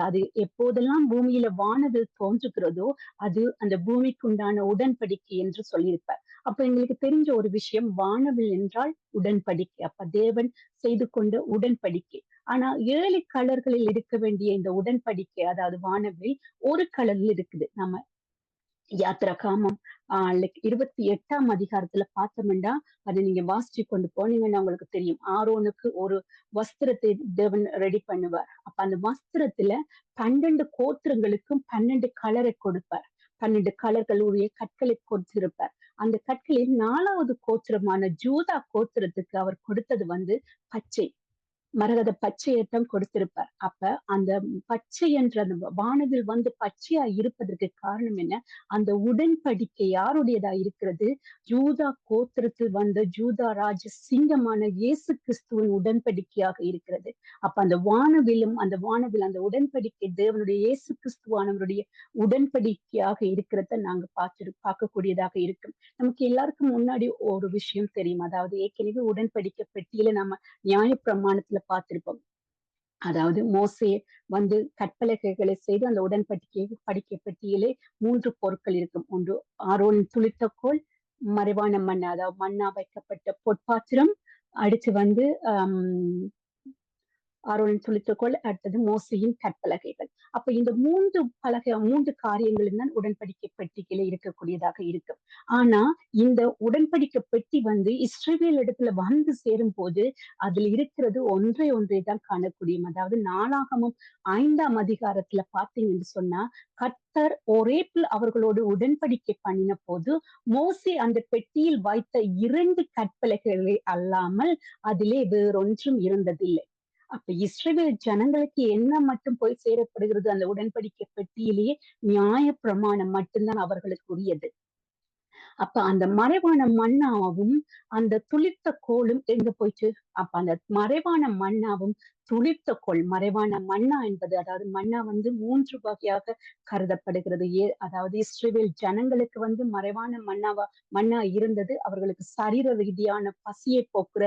அது எப்போதெல்லாம் பூமியில வானவில் தோன்றுகிறதோ அது அந்த பூமிக்கு உண்டான உடன்படிக்கை என்று சொல்லியிருப்பார். அப்ப எங்களுக்கு தெரிஞ்ச ஒரு விஷயம், வானவில் என்றால் உடன்படிக்கை. அப்ப தேவன் செய்து கொண்ட உடன்படிக்கை. ஆனா 7 கலர்களில் இருக்க வேண்டிய இந்த உடன்படிக்கை, அதாவது வானவில் ஒரு கலர்ல இருக்குது. நம்ம யாத்திராகமம் 28ஆம் அதிகாரத்துல பார்த்தோம்னா, அதை நீங்க வாசிச்சு கொண்டு போனீங்கன்னா உங்களுக்கு தெரியும். ஆரோனுக்கு ஒரு வஸ்திரத்தை தேவன் ரெடி பண்ணுவார். அப்ப அந்த வஸ்திரத்துல 12 கோத்திரங்களுக்கும் 12 கலரை கொடுப்பார். 12 கலர்களுடைய கற்களை கொடுத்திருப்பார். அந்த கற்களில் 4வது கோத்திரமான ஜூதா கோத்திரத்துக்கு அவர் கொடுத்தது பச்சை, மரகத பச்சையத்தான் கொடுத்திருப்பார். அப்ப அந்த பச்சை என்ற அந்த வானவில் பச்சையா இருப்பதற்கு காரணம் என்ன? அந்த உடன்படிக்கை யாருடையதா இருக்கிறது? யூதா கோத்திரத்தில் வந்த ஜூதா ராஜ சிங்கமான இயேசு கிறிஸ்துவின் உடன்படிக்கையாக இருக்கிறது. அப்ப அந்த வானவில் அந்த உடன்படிக்கை தேவனுடைய இயேசு கிறிஸ்துவானவருடைய உடன்படிக்கையாக இருக்கிறத நாங்க பார்க்கக்கூடியதாக இருக்கும். நமக்கு எல்லாருக்கும் முன்னாடி ஒரு விஷயம் தெரியும். அதாவது ஏற்கனவே உடன்படிக்கை பெட்டியில நம்ம நியாயப்பிரமாணத்துல பார்த்திருப்போம். அதாவது மோசே கற்பலகைகளை செய்து அந்த உடன்படிக்கை பெட்டியிலே 3 பொருட்கள் இருக்கும். ஒன்று ஆரோனின் துளித்தக்கோல், மறைவான மண்ணா, அதாவது மண்ணா வைக்கப்பட்ட பொற்பாத்திரம், அடுத்து ஆரோனின் துளித்தக்கோல், அடுத்தது மோசையின் கற்பலகைகள். அப்ப இந்த 3 காரியங்களும் தான் உடன்படிக்கை பெட்டியில இருக்கக்கூடியதாக இருக்கும். ஆனா இந்த உடன்படிக்கை பெட்டி இஸ்ரவேல் இடத்துல சேரும் போது அதுல இருக்கிறது ஒன்றை தான் காணக்கூடியும். அதாவது நாளாகமம் 5ஆம் அதிகாரத்துல பாத்தீங்கன்னு சொன்னா, கர்த்தர் ஒரேபில் அவர்களோடு உடன்படிக்கை பண்ணின போது மோசே அந்த பெட்டியில் வைத்த 2 கற்பலகைகளை அல்லாமல் அதிலே வேறொன்றும் இருந்ததில்லை. அப்ப இஸ்ரவேல் ஜனங்களுக்கு என்ன மட்டும் போய் சேரப்படுகிறது? அந்த உடன்படிக்கை பெட்டியிலேயே நியாய பிரமாணம் மட்டும்தான் அவர்களுக்கு உரியது. அப்ப அந்த மறைவான மன்னாவும் அந்த துளிர்த்த கோலும் எங்க போயிட்டு? அப்ப அந்த மறைவான மன்னாவும் துளிர்த்த கோல், மறைவான மன்னா என்பது, அதாவது மன்னா வந்து 3 வகையாக கருதப்படுகிறது. அதாவது இஸ்ரவேல் ஜனங்களுக்கு வந்து மறைவான மன்னா இருந்தது. அவர்களுக்கு சரீர ரீதியான பசியை போக்குற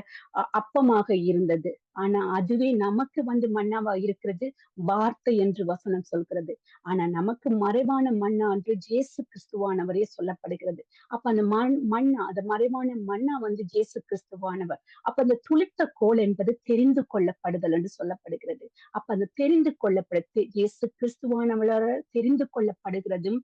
அப்பமாக இருந்தது. ஆனா அதுவே நமக்கு வந்து மன்னாவா இருக்கிறது வார்த்தை என்று வசனம் சொல்கிறது. ஆனா நமக்கு மறைவான மன்னா என்று இயேசு கிறிஸ்துவானவரே சொல்லப்படுகிறது. அப்ப அந்த மன்னா, அந்த மறைவான மன்னா வந்து இயேசு கிறிஸ்துவானவர். அப்ப அந்த துளிர்த்த கோல் என்பது தெரிந்து கொள்ளப்படுதல் என்று சொல்லப்படுகிறது. அப்ப அந்த தெரிந்து கொள்ளப்படுது இயேசு கிறிஸ்துவானவரால் தெரிந்து கொள்ளப்படுகிறதும்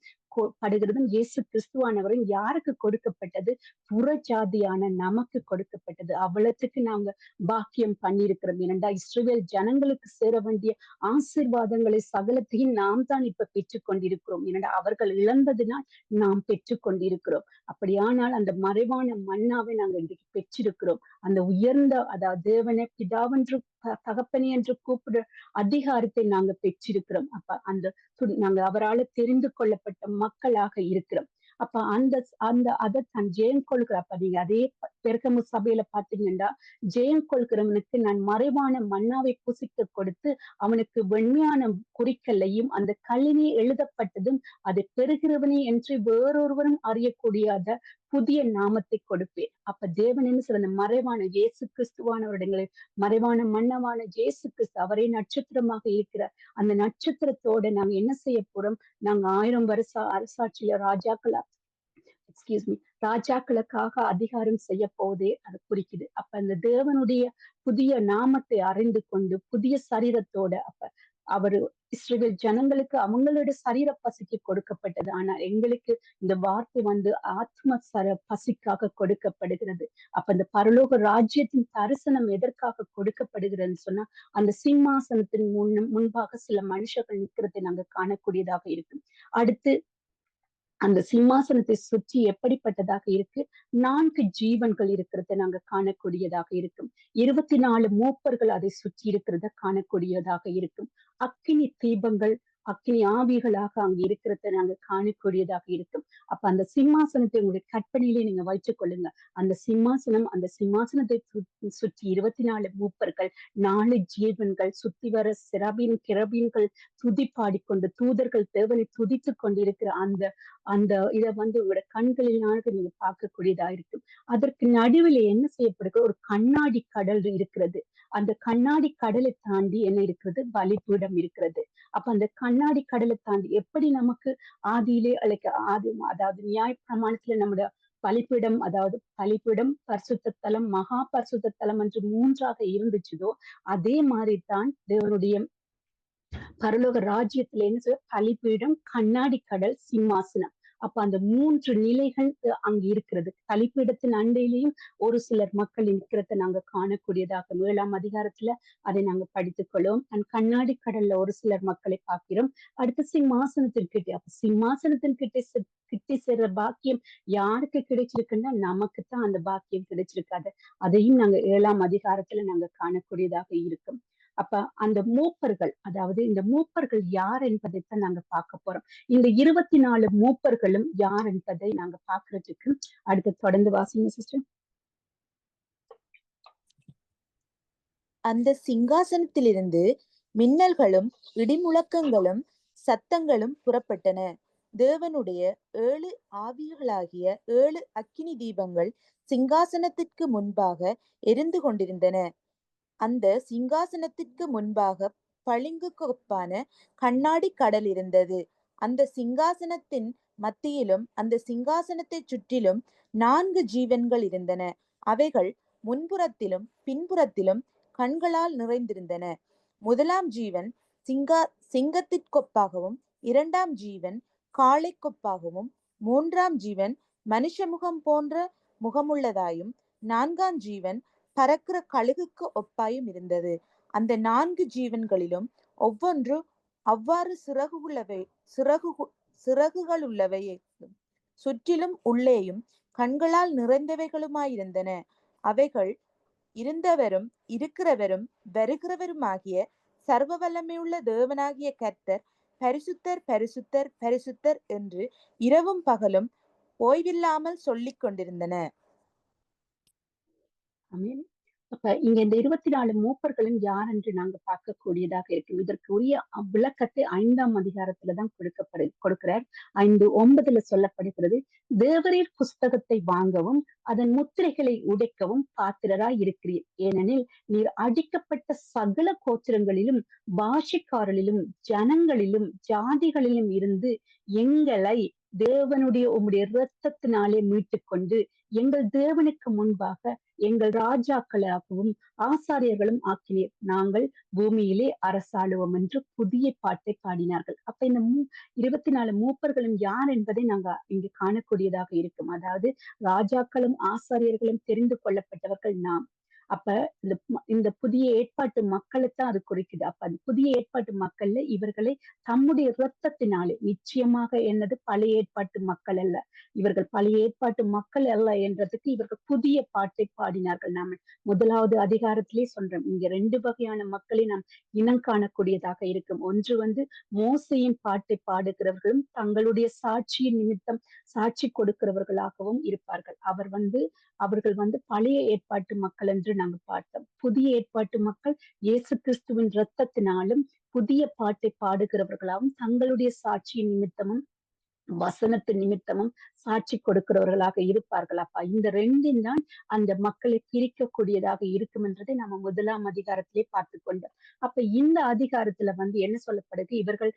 இயேசு கிறிஸ்துவானவரும் யாருக்கு கொடுக்கப்பட்டது? புறஜாதியான நமக்கு கொடுக்கப்பட்டது. அவ்வளவுக்கு நாங்க பாக்கியம் பண்ணியிருக்கிறோம். ஏனென்றா இஸ்ரவேல் ஜனங்களுக்கு சேர வேண்டிய ஆசீர்வாதங்களை சகலத்தையும் நாம் தான் இப்ப பெற்றுக் கொண்டிருக்கிறோம். ஏனென்றா அவர்கள் இழந்ததினால் நாம் பெற்றுக் கொண்டிருக்கிறோம். அப்படியானால் அந்த மறைவான மன்னாவை நாங்கள் இன்றைக்கு பெற்றிருக்கிறோம். அந்த உயர்ந்த, அதாவது தேவனை பிதாவென்று தகப்பனே என்று கூப்பிடுற அதிகாரத்தை நாங்க பெற்றிருக்கிறோம். அப்ப அந்த நாங்க அவரால் தெரிந்து கொள்ளப்பட்ட மக்களாக இருக்கிறோம். அப்ப அந்த அந்த அதைத்தான் ஜெயம் கொள்கிற, அப்ப நீங்க அதே பெருக்கமு சபையில பாத்தீங்கன்னா, ஜெயம் கொள்கிறவனுக்கு நான் மறைவான மன்னாவை புசிக்க கொடுத்து அவனுக்கு வெண்மையான குறிக்கல்லையும் அந்த கல்லினே எழுதப்பட்டதும் அதை பெறுகிறவனே என்று வேறொருவரும் அறியக்கூடியாத புதிய நாமத்தை கொடுப்பேன். அப்ப தேவன் என்ன சொல்ற, மறைவான இயேசு கிறிஸ்துவானவருடைய மறைவான மன்னவான இயேசு கிறிஸ்து, அவரே நட்சத்திரமாக இருக்கிற அந்த நட்சத்திரத்தோட நாங்க என்ன செய்ய போறோம்? நாங்க 1000 வருஷ அரசாட்சியில ராஜாக்களுக்காக அதிகாரம் செய்ய போதே அது குறிக்குது. அப்ப அந்த தேவனுடைய புதிய நாமத்தை அறிந்து கொண்டு புதிய சரீரத்தோட, அப்ப அவரு இஸ்ரவேல் ஜனங்களுக்கு அவங்களோட சரீர பசிக்கு கொடுக்கப்பட்டது. ஆனா எங்களுக்கு இந்த வார்த்தை வந்து ஆத்ம பசிக்காக கொடுக்கப்படுகிறது. அப்ப அந்த பரலோக ராஜ்யத்தின் தரிசனம் எதற்காக கொடுக்கப்படுகிறதுன்னு சொன்னா, அந்த சிம்மாசனத்தின் முன்பாக சில மனுஷர்கள் நிற்கிறதை நாங்க காணக்கூடியதாக இருக்கும். அடுத்து அந்த சிம்மாசனத்தை சுற்றி எப்படிப்பட்டதாக இருக்கு? 4 ஜீவன்கள் இருக்கிறத நாங்க காணக்கூடியதாக இருக்கும். 24 மூப்பர்கள் அதை சுற்றி இருக்கிறத காணக்கூடியதாக இருக்கும். அக்கினி தீபங்கள், அக்கினி ஆவிகளாக அங்க இருக்கிறத நாங்க காணக்கூடியதாக இருக்கும். அப்ப அந்த சிம்மாசனத்தை உங்களுடைய கற்பனையிலே நீங்க வைத்துக் கொள்ளுங்க. அந்த சிம்மாசனத்தை சுற்றி 24 மூப்பர்கள், 4 ஜீவன்கள், சுத்தி வர கிரபீன்கள் துதி பாடிக்கொண்டு, தூதர்கள் தேவனை துதித்துக் கொண்டிருக்கிற அந்த இதை வந்து உங்களோட கண்களினாக நீங்க பார்க்கக்கூடியதா இருக்கும். அதற்கு நடுவில் என்ன செய்யப்படுகிற ஒரு கண்ணாடி கடல் இருக்கிறது. அந்த கண்ணாடி கடலை தாண்டி என்ன இருக்கிறது? பலிபீடம் இருக்கிறது. அப்ப அந்த கண்ணாடி கடலை தாண்டி எப்படி நமக்கு ஆதியிலே அதாவது நியாய பிரமாணத்துல நம்முடைய பலிபீடம், அதாவது பலிபீடம், பரிசுத்த தலம், மகா பரிசுத்த தலம் என்று 3ஆக இருந்துச்சுதோ, அதே மாதிரிதான் தேவனுடைய பரலோக ராஜ்யத்துல என்ன சொல்ற? பலிபீடம், கண்ணாடி கடல், சிம்மாசனம். அப்ப அந்த 3 நிலைகள் அங்க இருக்கிறது. பலிபீடத்தின் அண்டையிலையும் ஒரு சிலர் மக்கள் இருக்கிறத நாங்க காணக்கூடியதாக 7ஆம் அதிகாரத்துல அதை நாங்க படித்துக் கொள்வோம். கண்ணாடி கடல்ல ஒரு சிலர் மக்களை பார்க்கிறோம். அடுத்து சிம்மாசனத்திற்கிட்ட, அப்ப சிம்மாசனத்தின் கிட்டே சேர்ற பாக்கியம் யாருக்கு கிடைச்சிருக்குன்னா நமக்குத்தான் அந்த பாக்கியம் கிடைச்சிருக்காது. அதையும் நாங்க 7ஆம் அதிகாரத்துல நாங்க காணக்கூடியதாக இருக்கும். அப்ப அந்த மூப்பர்கள், அதாவது இந்த மூப்பர்கள் யார் என்பதைத்தான் நாங்க பார்க்க போறோம். இந்த 24 மூப்பர்களும் யார் என்பதை நாங்க பாக்குறதுக்கு அடுத்து தொடர்ந்து வாசிங்க சிஸ்டர். அந்த சிங்காசனத்திலிருந்து மின்னல்களும் இடிமுழக்கங்களும் சத்தங்களும் புறப்பட்டன. தேவனுடைய 7 ஆவிகளாகிய 7 அக்கினி தீபங்கள் சிங்காசனத்திற்கு முன்பாக எரிந்து கொண்டிருந்தன. அந்த சிங்காசனத்திற்கு முன்பாக பளிங்கு கொப்பான கண்ணாடி கடல் இருந்தது. அந்த சிங்காசனத்தின் மத்தியிலும் அந்த சிங்காசனத்தை சுற்றிலும் 4 ஜீவன்கள் இருந்தன. அவைகள் முன்புறத்திலும் பின்புறத்திலும் கண்களால் நிறைந்திருந்தன. முதலாம் ஜீவன் சிங்கத்திற்கொப்பாகவும், 2ஆம் ஜீவன் காளை கொப்பாகவும், 3ஆம் ஜீவன் மனுஷ முகம் போன்ற முகமுள்ளதாயும், 4ஆம் ஜீவன் பறக்கிற கழுகுக்கு ஒப்பாயும் இருந்தது. அந்த 4 ஜீவன்களிலும் ஒவ்வொன்று அவ்வாறு சிறகுகளுள்ளவையே சுற்றிலும் உள்ளேயும் கண்களால் நிறைந்தவைகளுமாயிருந்தன. அவைகள் இருந்தவரும் இருக்கிறவரும் வருகிறவருமாகிய சர்வ வல்லமையுள்ள தேவனாகிய கர்த்தர் பரிசுத்தர் பரிசுத்தர் பரிசுத்தர் என்று இரவும் பகலும் ஓய்வில்லாமல் சொல்லிக் கொண்டிருந்தன. ஆமென். அப்ப இங்க இந்த 24 மூப்பர்களும் யார் என்று நாங்க பார்க்கக்கூடியதாக இருக்கு. இதற்குரிய விளக்கத்தை 5ஆம் அதிகாரத்துலதான் கொடுக்கிறார். 5:9 சொல்லப்படுகிறது, தேவரீர் புஸ்தகத்தை வாங்கவும் அதன் முத்திரைகளை உடைக்கவும் பாத்திரராய் இருக்கிறீர். ஏனெனில் நீர் அடிக்கப்பட்ட சகல கோத்திரங்களிலும் பாஷைக்காரரிலும் ஜனங்களிலும் ஜாதிகளிலும் இருந்து எங்களை தேவனுடைய உம்முடைய இரத்தத்தினாலே மீட்டுக் கொண்டு எங்கள் தேவனுக்கு முன்பாக எங்கள் ராஜாக்களாகவும் ஆசாரியர்களும் ஆக்கினீர். நாங்கள் பூமியிலே அரசாளுவோம் என்று புதிய பாட்டை பாடினார்கள். அப்ப இந்த 24 மூப்பர்களும் யார் என்பதை நாங்க இங்கு காணக்கூடியதாக இருக்கும். அதாவது ராஜாக்களும் ஆசாரியர்களும் தெரிந்து கொள்ளப்பட்டவர்கள் நாம். அப்ப இந்த புதிய ஏற்பாட்டு மக்களைத்தான் அது குறிக்குது. அப்ப அந்த புதிய ஏற்பாட்டு மக்கள்ல இவர்களை தம்முடைய இரத்தத்தினாலே, நிச்சயமாக என்னது பழைய ஏற்பாட்டு மக்கள் அல்ல, இவர்கள் பழைய ஏற்பாட்டு மக்கள் அல்ல என்றதுக்கு இவர்கள் புதிய பாட்டை பாடினார்கள். நாம 1வது அதிகாரத்திலே சொல்றோம், இங்க 2 வகையான மக்களை நாம் இனம் காணக்கூடியதாக இருக்கும். ஒன்று மோசையின் பாட்டை பாடுகிறவர்களும் தங்களுடைய சாட்சியின் நிமித்தம் சாட்சி கொடுக்கிறவர்களாகவும் இருப்பார்கள். அவர்கள் பழைய ஏற்பாட்டு மக்கள் என்று நாங்க பார்த்தோம். புதிய ஏற்பாட்டு மக்கள் இயேசு கிறிஸ்துவின் இரத்தத்தினாலும் புதிய பாட்டை பாடுகிறவர்களாகவும் தங்களுடைய சாட்சியின் நிமித்தமும் வசனத்து நிமித்தமும் சாட்சி கொடுக்கிறவர்களாக இருப்பார்கள். அப்ப இந்த 2 தான் அந்த மக்களை பிரிக்கக்கூடியதாக இருக்கும் என்றதை நம்ம 1ஆம் அதிகாரத்திலே பார்த்து கொண்டோம். அப்ப இந்த அதிகாரத்துல என்ன சொல்லப்படுது, இவர்கள்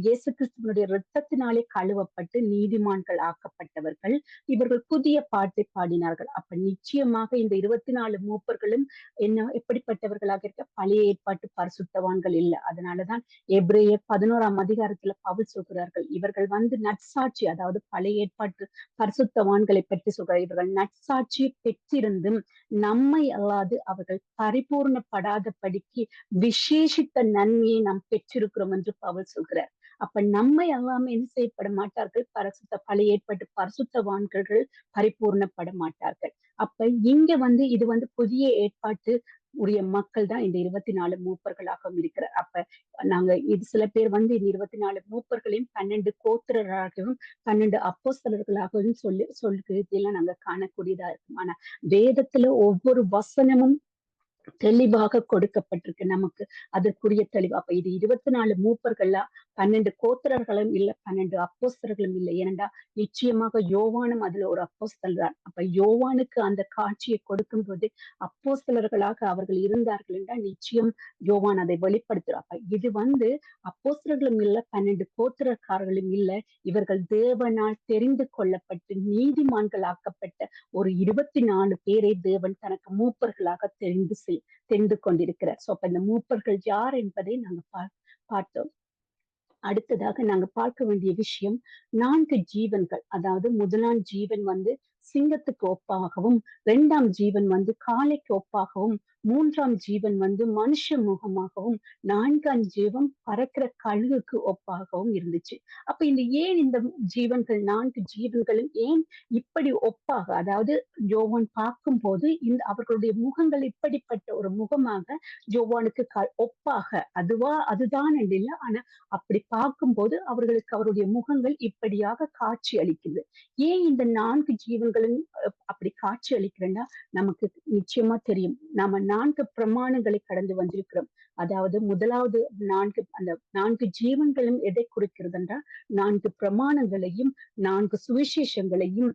இயேசு கிறிஸ்துவனுடைய இரத்தத்தினாலே கழுவப்பட்டு நீதிமான்கள் ஆக்கப்பட்டவர்கள். இவர்கள் புதிய பாட்டை பாடினார்கள். அப்ப நிச்சயமாக இந்த 24 மூப்பர்களும் எப்படிப்பட்டவர்களாக இருக்க, பழைய ஏற்பாட்டு பரிசுத்தவான்கள் இல்லை. அதனாலதான் எபிரேயர் 11ஆம் அதிகாரத்துல பவுல் சொல்கிறார்கள், இவர்கள் நற்சாட்சி, அதாவது பழைய ஏற்பாட்டு பரிசுத்தவான்களை பற்றி சொல்கிறார், இவர்கள் நற்சாட்சியை பெற்றிருந்தும் நம்மை அல்லாது அவர்கள் பரிபூர்ணப்படாதபடிக்கு விசேஷித்த நன்மையை நாம் பெற்றிருக்கிறோம் என்று பவுல் சொல்கிறார். அப்ப நம்மை அல்லாம என்ன செய்யப்பட மாட்டார்கள், பழைய ஏற்பாட்டு பரிசுத்தவான்கள் பரிபூர்ணப்பட மாட்டார்கள். அப்ப இங்க இது புதிய ஏற்பாட்டு உரிய மக்கள் தான் இந்த 24 மூப்பர்களாகவும் இருக்கிறார். அப்ப நாங்க சில பேர் இந்த 24 மூப்பர்களையும் 12 கோத்திரராகவும் 12 அப்போஸ்தலர்களாகவும் சொல்லுகிறதெல்லாம் நாங்க காணக்கூடியதா இருக்கும். ஆனா வேதத்துல ஒவ்வொரு வசனமும் தெளிவாக கொடுக்கப்பட்டிருக்கு நமக்கு அதற்குரிய தெளிவு. அப்ப இது 24 மூப்பர்கள்ல 12 கோத்திரர்களும் இல்ல, 12 அப்போஸ்தலர்களும் இல்லை. ஏனென்றா நிச்சயமாக யோவானும் அதுல ஒரு அப்போஸ்தலர் தான். அப்ப யோவானுக்கு அந்த காட்சியை கொடுக்கும் போது அப்போஸ்தலர்களாக அவர்கள் இருந்தார்கள் என்றால் நிச்சயம் யோவான் அதை வெளிப்படுத்துறார். அப்ப இது அப்போஸ்தலர்களும் இல்ல, 12 கோத்திரக்காரர்களும் இல்ல, இவர்கள் தேவனால் தெரிந்து கொள்ளப்பட்டு நீதிமான்கள் ஆக்கப்பட்ட ஒரு 24 பேரை தேவன் தனக்கு மூப்பர்களாக தெரிந்து கொண்டிருக்கிறார். சோ அப்ப இந்த மூப்பர்கள் யார் என்பதை நாங்க பார்த்தோம். அடுத்ததாக நாங்க பார்க்க வேண்டிய விஷயம் 4 ஜீவன்கள். அதாவது முதலாம் ஜீவன் சிங்கத்துக்கு ஒப்பாகவும், 2ஆம் ஜீவன் காளைக்கு ஒப்பாகவும், 3ஆம் ஜீவன் மனுஷ முகமாகவும், 4ஆம் ஜீவன் பறக்கிற கழுகுக்கு ஒப்பாகவும் இருந்துச்சு. அப்ப ஏன் இந்த ஜீவன்கள் 4 ஜீவன்களும் ஏன் இப்படி ஒப்பாக, அதாவது யோவான் பார்க்கும் போது அவர்களுடைய முகங்கள் இப்படிப்பட்ட ஒரு முகமாக யோவானுக்கு ஒப்பாக, அதுதான் இல்லை, ஆனா அப்படி பார்க்கும்போது அவர்களுக்கு அவருடைய முகங்கள் இப்படியாக காட்சி அளிக்குது. ஏன் இந்த 4 ஜீவன்களும் அப்படி காட்சி அளிக்கிறேன்னா நமக்கு நிச்சயமா தெரியும், நாம 4 பிரமாணங்களை கடந்து வந்திருக்கிறோம். அதாவது முதலாவது அந்த 4 ஜீவன்களும் எதை குறிக்கிறது என்றால் 4 பிரமாணங்களையும் 4 சுவிசேஷங்களையும்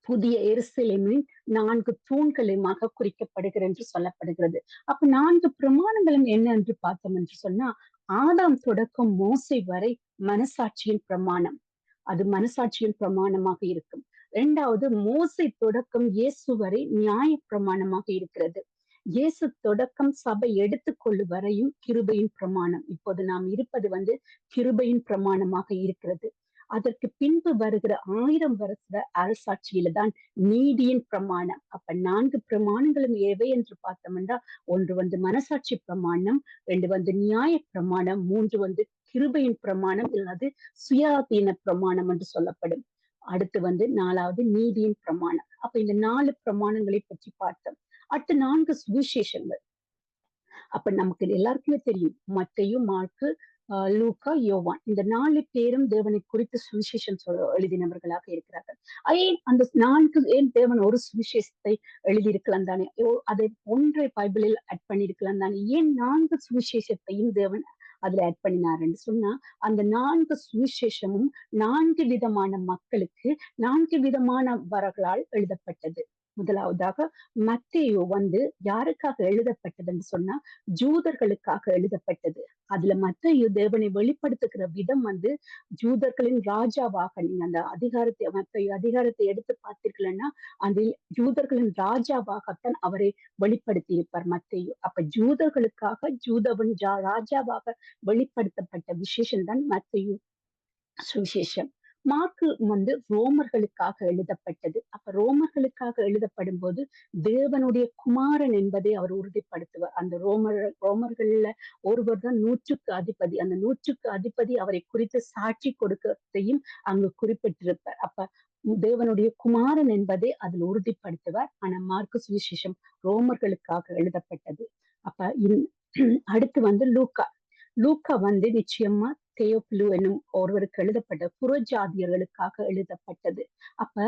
புதிய எருசலேமின் 4 தூண்களுமாக குறிக்கப்படுகிறது என்று சொல்லப்படுகிறது. அப்ப 4 பிரமாணங்களும் என்ன என்று பார்த்தோம் என்று சொன்னா, ஆதாம் தொடக்கம் மோசே வரை மனசாட்சியின் பிரமாணம், அது மனசாட்சியின் பிரமாணமாக இருக்கும். 2வது மோசே தொடக்கம் இயேசு வரை நியாய பிரமாணமாக இருக்கிறது. இயேசு தொடக்கம் சபை எடுத்துக்கொள்ளு வரையும் கிருபையின் பிரமாணம். இப்போது நாம் இருப்பது கிருபையின் பிரமாணமாக இருக்கிறது. அதற்கு பின்பு வருகிற 1000 வருஷ அரசாட்சியில தான் நீதியின் பிரமாணம். அப்ப 4 பிரமாணங்களும் எவை என்று பார்த்தோம்னா, ஒன்று மனசாட்சி பிரமாணம், 2 நியாய பிரமாணம், 3 கிருபையின் பிரமாணம், இல்லாது சுயாதீன பிரமாணம் என்று சொல்லப்படும். அடுத்து 4வது நீதியின் பிரமாணம். அப்ப இந்த 4 பிரமாணங்களை பற்றி பார்த்தோம். அடுத்து 4 சுவிசேஷங்கள். அப்ப நமக்கு எல்லாருக்குமே தெரியும், மத்தேயு, மார்க்கு, லூக்கா, யோவான் இந்த 4 பேரும் தேவனை குறித்து சுவிசேஷம் எழுதினவர்களாக இருக்கிறார்கள். ஏன் அந்த 4 ஏன் தேவன் ஒரு சுவிசேஷத்தை எழுதியிருக்கலாம் தானே? அதை ஒன்றை பைபிளில் ஆட் பண்ணியிருக்கலாம் தானே? ஏன் 4 சுவிசேஷத்தையும் தேவன் அதுல ஆட் பண்ணினாருன்னு சொன்னா, அந்த 4 சுவிசேஷமும் 4 விதமான மக்களுக்கு 4 விதமான வரங்களால் எழுதப்பட்டது. முதலாவதாக மத்தேயு யாருக்காக எழுதப்பட்டதுன்னு சொன்னா, ஜூதர்களுக்காக எழுதப்பட்டது. அதுல மத்தேயு தேவனை வெளிப்படுத்துகிற விதம் ஜூதர்களின் ராஜாவாக, நீங்க அந்த மத்தேயு அதிகாரத்தை எடுத்து பார்த்தீர்கள்னா, அதில் ஜூதர்களின் ராஜாவாகத்தான் அவரை வெளிப்படுத்தி இருப்பார் மத்தேயு. அப்ப ஜூதர்களுக்காக ஜூதவன் ராஜாவாக வெளிப்படுத்தப்பட்ட விசேஷம் தான் மத்தேயு சுவிசேஷம். மார்க்கு ரோமர்களுக்காக எழுதப்பட்டது. அப்ப ரோமர்களுக்காக எழுதப்படும் போது தேவனுடைய குமாரன் என்பதை அவர் உறுதிப்படுத்துவார். அந்த ரோமர்கள்ல ஒருவர் தான் 100க்கு அதிபதி. அந்த 100க்கு அதிபதி அவரை குறித்து சாட்சி கொடுக்கறதையும் அங்கு குறிப்பிட்டிருப்பார். அப்ப தேவனுடைய குமாரன் என்பதை அதில் உறுதிப்படுத்துவார். ஆனா மார்க்கு சுவிசேஷம் ரோமர்களுக்காக எழுதப்பட்டது. அப்ப அடுத்து லூக்கா. லூக்கா நிச்சயமா தேயோபிலு என்னும் ஒருவருக்கு எழுதப்பட்ட புறஜாதியர்களுக்காக எழுதப்பட்டது. அப்ப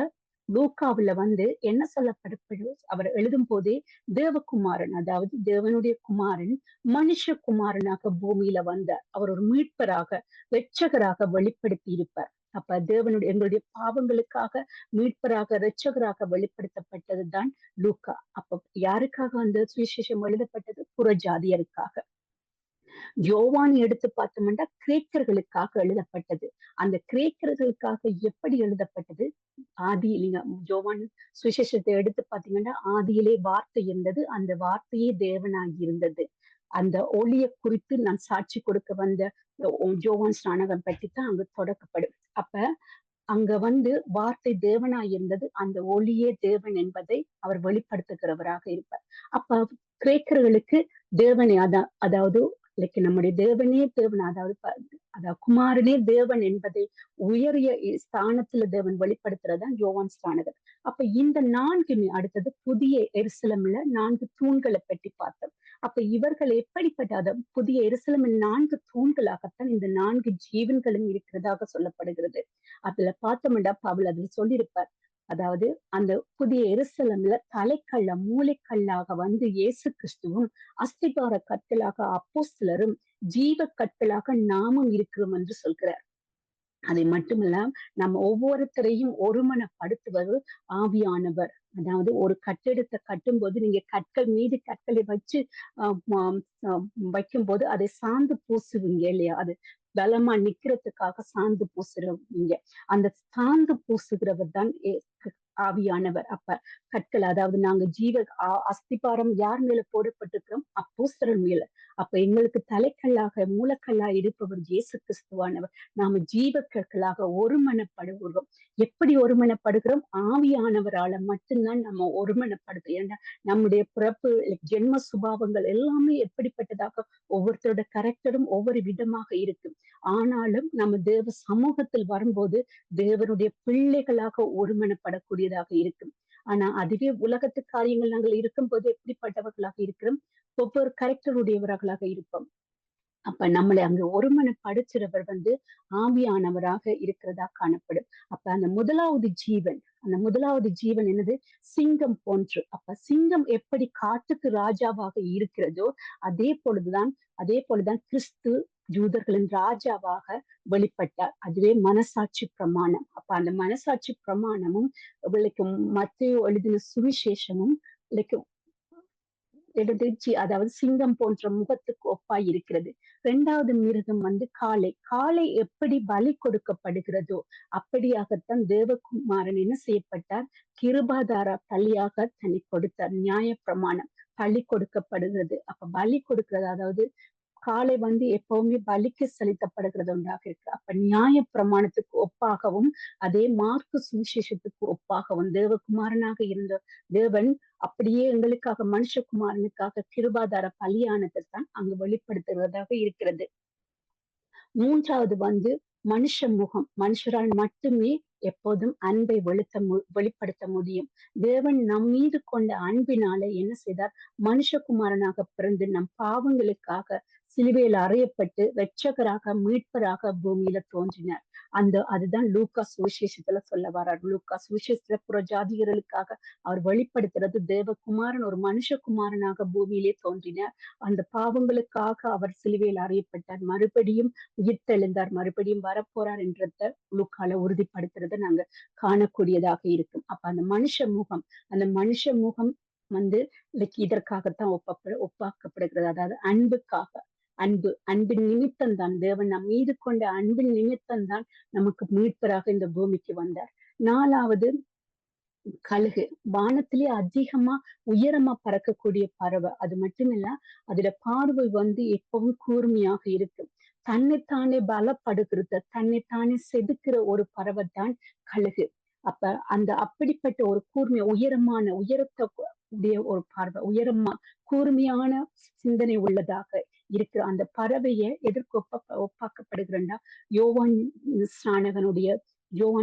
லூக்காவுல என்ன சொல்லப்படும், அவர் எழுதும் போதே தேவகுமாரன், அதாவது தேவனுடைய குமாரன் மனுஷ குமாரனாக பூமியில வந்தார். அவர் ஒரு மீட்பராக, இரட்சகராக வெளிப்படுத்தி இருப்பார். அப்ப எங்களுடைய பாவங்களுக்காக மீட்பராக, இரட்சகராக வெளிப்படுத்தப்பட்டதுதான் லூக்கா. அப்ப யாருக்காக அந்த சுவிசேஷம் எழுதப்பட்டது? புறஜாதியருக்காக. யோவானை எடுத்து பார்த்தோம்னா கிரேக்கர்களுக்காக எழுதப்பட்டது. அந்த கிரேக்கர்களுக்காக எப்படி எழுதப்பட்டது? நீங்க யோவான் சுவிசேஷத்தை எடுத்து பாத்தீங்கன்னா, ஆதியிலே வார்த்தை இருந்தது, அந்த வார்த்தையே தேவனாகி இருந்தது. அந்த ஒளியை குறித்து நான் சாட்சி கொடுக்க வந்த யோவான் ஸ்நானகம் பற்றி தான் அங்கு தொடக்கப்படும். அப்ப அங்க வார்த்தை தேவனாய் இருந்தது, அந்த ஒளியே தேவன் என்பதை அவர் வெளிப்படுத்துகிறவராக இருப்பார். அப்ப கிரேக்கர்களுக்கு தேவனை அதாவது நம்முடைய தேவனே தேவன், அதாவது குமாரனே தேவன் என்பதை உயரிய ஸ்தானத்துல தேவன் வெளிப்படுத்துறதுதான் யோவான் ஸ்நானகர். அப்ப இந்த 4 அடுத்தது புதிய எருசலேம்ல 4 தூண்களை பற்றி பார்த்தோம். அப்ப இவர்கள் எப்படிப்பட்ட புதிய எருசலேமின் 4 தூண்களாகத்தான் இந்த 4 ஜீவன்களும் இருக்கிறதாக சொல்லப்படுகிறது. அதுல பார்த்தோம்னா பவுல் அதுல சொல்லியிருப்பார், அதாவது அந்த புதிய எருசலேம்ல தலைக்கல்ல மூளைக்கல்லாக இயேசு கிறிஸ்துவும், அஸ்திபார கற்களாக அப்போஸ்தலரும், ஜீவ கற்களாக நாமும் இருக்கிறோம் என்று சொல்கிறார். அதை மட்டுமல்ல, நம்ம ஒவ்வொருத்தரையும் ஒருமனப்படுத்துவது ஆவியானவர். அதாவது ஒரு கட்டிடத்தை கட்டும் போது நீங்க கற்கள் மீது கற்களை வச்சு வைக்கும் போது அதை சாந்து பூசுவீங்க இல்லையா? அது பலமா நிக்கிறதுக்காக சாந்து பூசுறவங்க. அந்த சாந்து பூசுகிறவர் தான் ஆவியானவர். அப்ப கற்கள், அதாவது நாங்க அஸ்திபாரம் யார் மேல போடப்பட்டிருக்கிறோம்? அப்போஸ்தலர் மேல. அப்ப எங்களுக்கு தலைக்கல்லாக மூலக்கல்லா இருப்பவர் இயேசு கிறிஸ்துவானவர். நாம ஜீவ கற்களாக ஒருமனப்படுகிறோம். எப்படி ஒருமனப்படுகிறோம்? ஆவியானவரால மட்டும்தான் நம்ம ஒருமனப்படுகிறோம். ஏன்னா நம்முடைய பிறப்பு, ஜென்ம சுபாவங்கள் எல்லாமே எப்படிப்பட்டதாக, ஒவ்வொருத்தரோட கரெக்டரும் ஒவ்வொரு விதமாக இருக்கு. ஆனாலும் நம்ம தேவ சமூகத்தில் வரும்போது தேவனுடைய பிள்ளைகளாக ஒருமனப்படக்கூடியதாக இருக்கும். ஆனா அதுவே உலகத்து காரியங்கள் நாங்கள் இருக்கும் போது எப்படிப்பட்டவர்களாக இருக்கிறோம்? ஒவ்வொரு கரெக்டருடையவர்களாக இருப்போம். அப்ப நம்மளை அங்கு ஒருமனப்படுத்துறவர் ஆவியானவராக இருக்கிறதா காணப்படும். அப்ப அந்த முதலாவது ஜீவன் என்னது? சிங்கம் போன்று. அப்ப சிங்கம் எப்படி காட்டுக்கு ராஜாவாக இருக்கிறதோ அதே போலதான் கிறிஸ்து யூதர்களின் ராஜாவாக வெளிப்பட்டார். அதுவே மனசாட்சி பிரமாணம். அப்ப அந்த மனசாட்சி பிரமாணமும் மத்தேயு எழுதின சுவிசேஷமும் அதாவது சிங்கம் போன்ற முகத்துக்கு ஒப்பாய் இருக்கிறது. 2வது மிருகம் காளை எப்படி பலி கொடுக்கப்படுகிறதோ அப்படியாகத்தான் தேவகுமாரன் என்ன செய்யப்பட்டார்? கிருபாதார பலியாக தன்னை கொடுத்தார். நியாய பிரமாணம் பலி கொடுக்கப்படுகிறது. அப்ப பலி கொடுக்கிறது, அதாவது காளை எப்பவுமே பலிக்கு செலுத்தப்படுகிறது ஒன்றாக இருக்கு. அப்ப நியாய பிரமாணத்துக்கு ஒப்பாகவும், அதே மார்க்கு சுவிசேஷத்துக்கு ஒப்பாகவும் தேவகுமாரனாக இருந்த தேவன் அப்படியே எங்களுக்காக மனுஷகுமாரனுக்காக கிருபாதார பலியானதை தான் அங்கு வெளிப்படுத்துவதாக இருக்கிறது. 3வது மனுஷ முகம். மனுஷரால் மட்டுமே எப்போதும் அன்பை வெளிப்படுத்த முடியும். தேவன் நம் மீது கொண்ட அன்பினால என்ன செய்தார்? மனுஷகுமாரனாக பிறந்து நம் பாவங்களுக்காக சிலுவையில் அறையப்பட்டு இரட்சகராக மீட்பராக பூமியில தோன்றினார். அதுதான் லூக்கா சுவிசேஷத்துல சொல்ல வர்றார். லூக்கா சுவிசேஷத்துல புறஜாதியர்களுக்காக அவர் வெளிப்படுத்துறது தேவகுமாரன் ஒரு மனுஷகுமாரனாக பூமியிலே தோன்றினார். அந்த பாவங்களுக்காக அவர் சிலுவையில் அறையப்பட்டார், மறுபடியும் உயிர்த்தெழுந்தார், மறுபடியும் வரப்போறார் என்றத லூக்கால உறுதிப்படுத்துறத நாங்க காணக்கூடியதாக இருக்கும். அப்ப அந்த மனுஷ முகம் வந்து இதற்காகத்தான் ஒப்பாக்கப்படுகிறது. அதாவது அன்பின் நிமித்தம் தான் தேவன் நம் மீது கொண்ட அன்பின் நிமித்தம் தான் நமக்கு மீட்பராக இந்த பூமிக்கு வந்தார். 4வது கழுகு, வானத்திலே அதிகமா உயரமா பறக்கக்கூடிய பறவை. அது மட்டுமில்ல, அதுல பார்வை வந்து எப்பவும் கூர்மையாக இருக்கு. தன்னைத்தானே பலப்படுகிறது, தன்னைத்தானே செதுக்கிற ஒரு பறவை தான் கழுகு. அப்ப அப்படிப்பட்ட ஒரு உயரத்தை உடைய ஒரு பார்வை, கூர்மையான சிந்தனை உள்ளதாக இருக்கிற அந்த பறவையை எதற்கு ஒப்பாக்கப்படுகிறா? யோவான்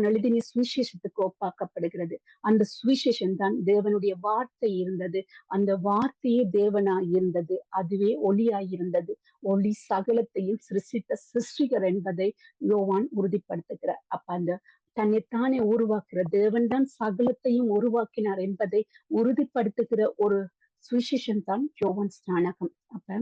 எழுதின சுவிசேஷத்துக்கு ஒப்பாக்கப்படுகிறது. அந்த சுவிசேஷம் தான் தேவனுடைய வார்த்தை இருந்தது, அந்த வார்த்தையே தேவனாய் இருந்தது, அதுவே ஒளியாய் இருந்தது. ஒளி சகலத்தையும் சிருஷ்டிகர் என்பதை யோவான் உறுதிப்படுத்துகிறார். அப்ப அந்த தன்னைத்தானே உருவாக்குற தேவன் தான் சகலத்தையும் உருவாக்கினார் என்பதை உறுதிப்படுத்துகிற ஒரு சுவிசேஷம் தான் யோவான் ஸ்நானகம். அப்ப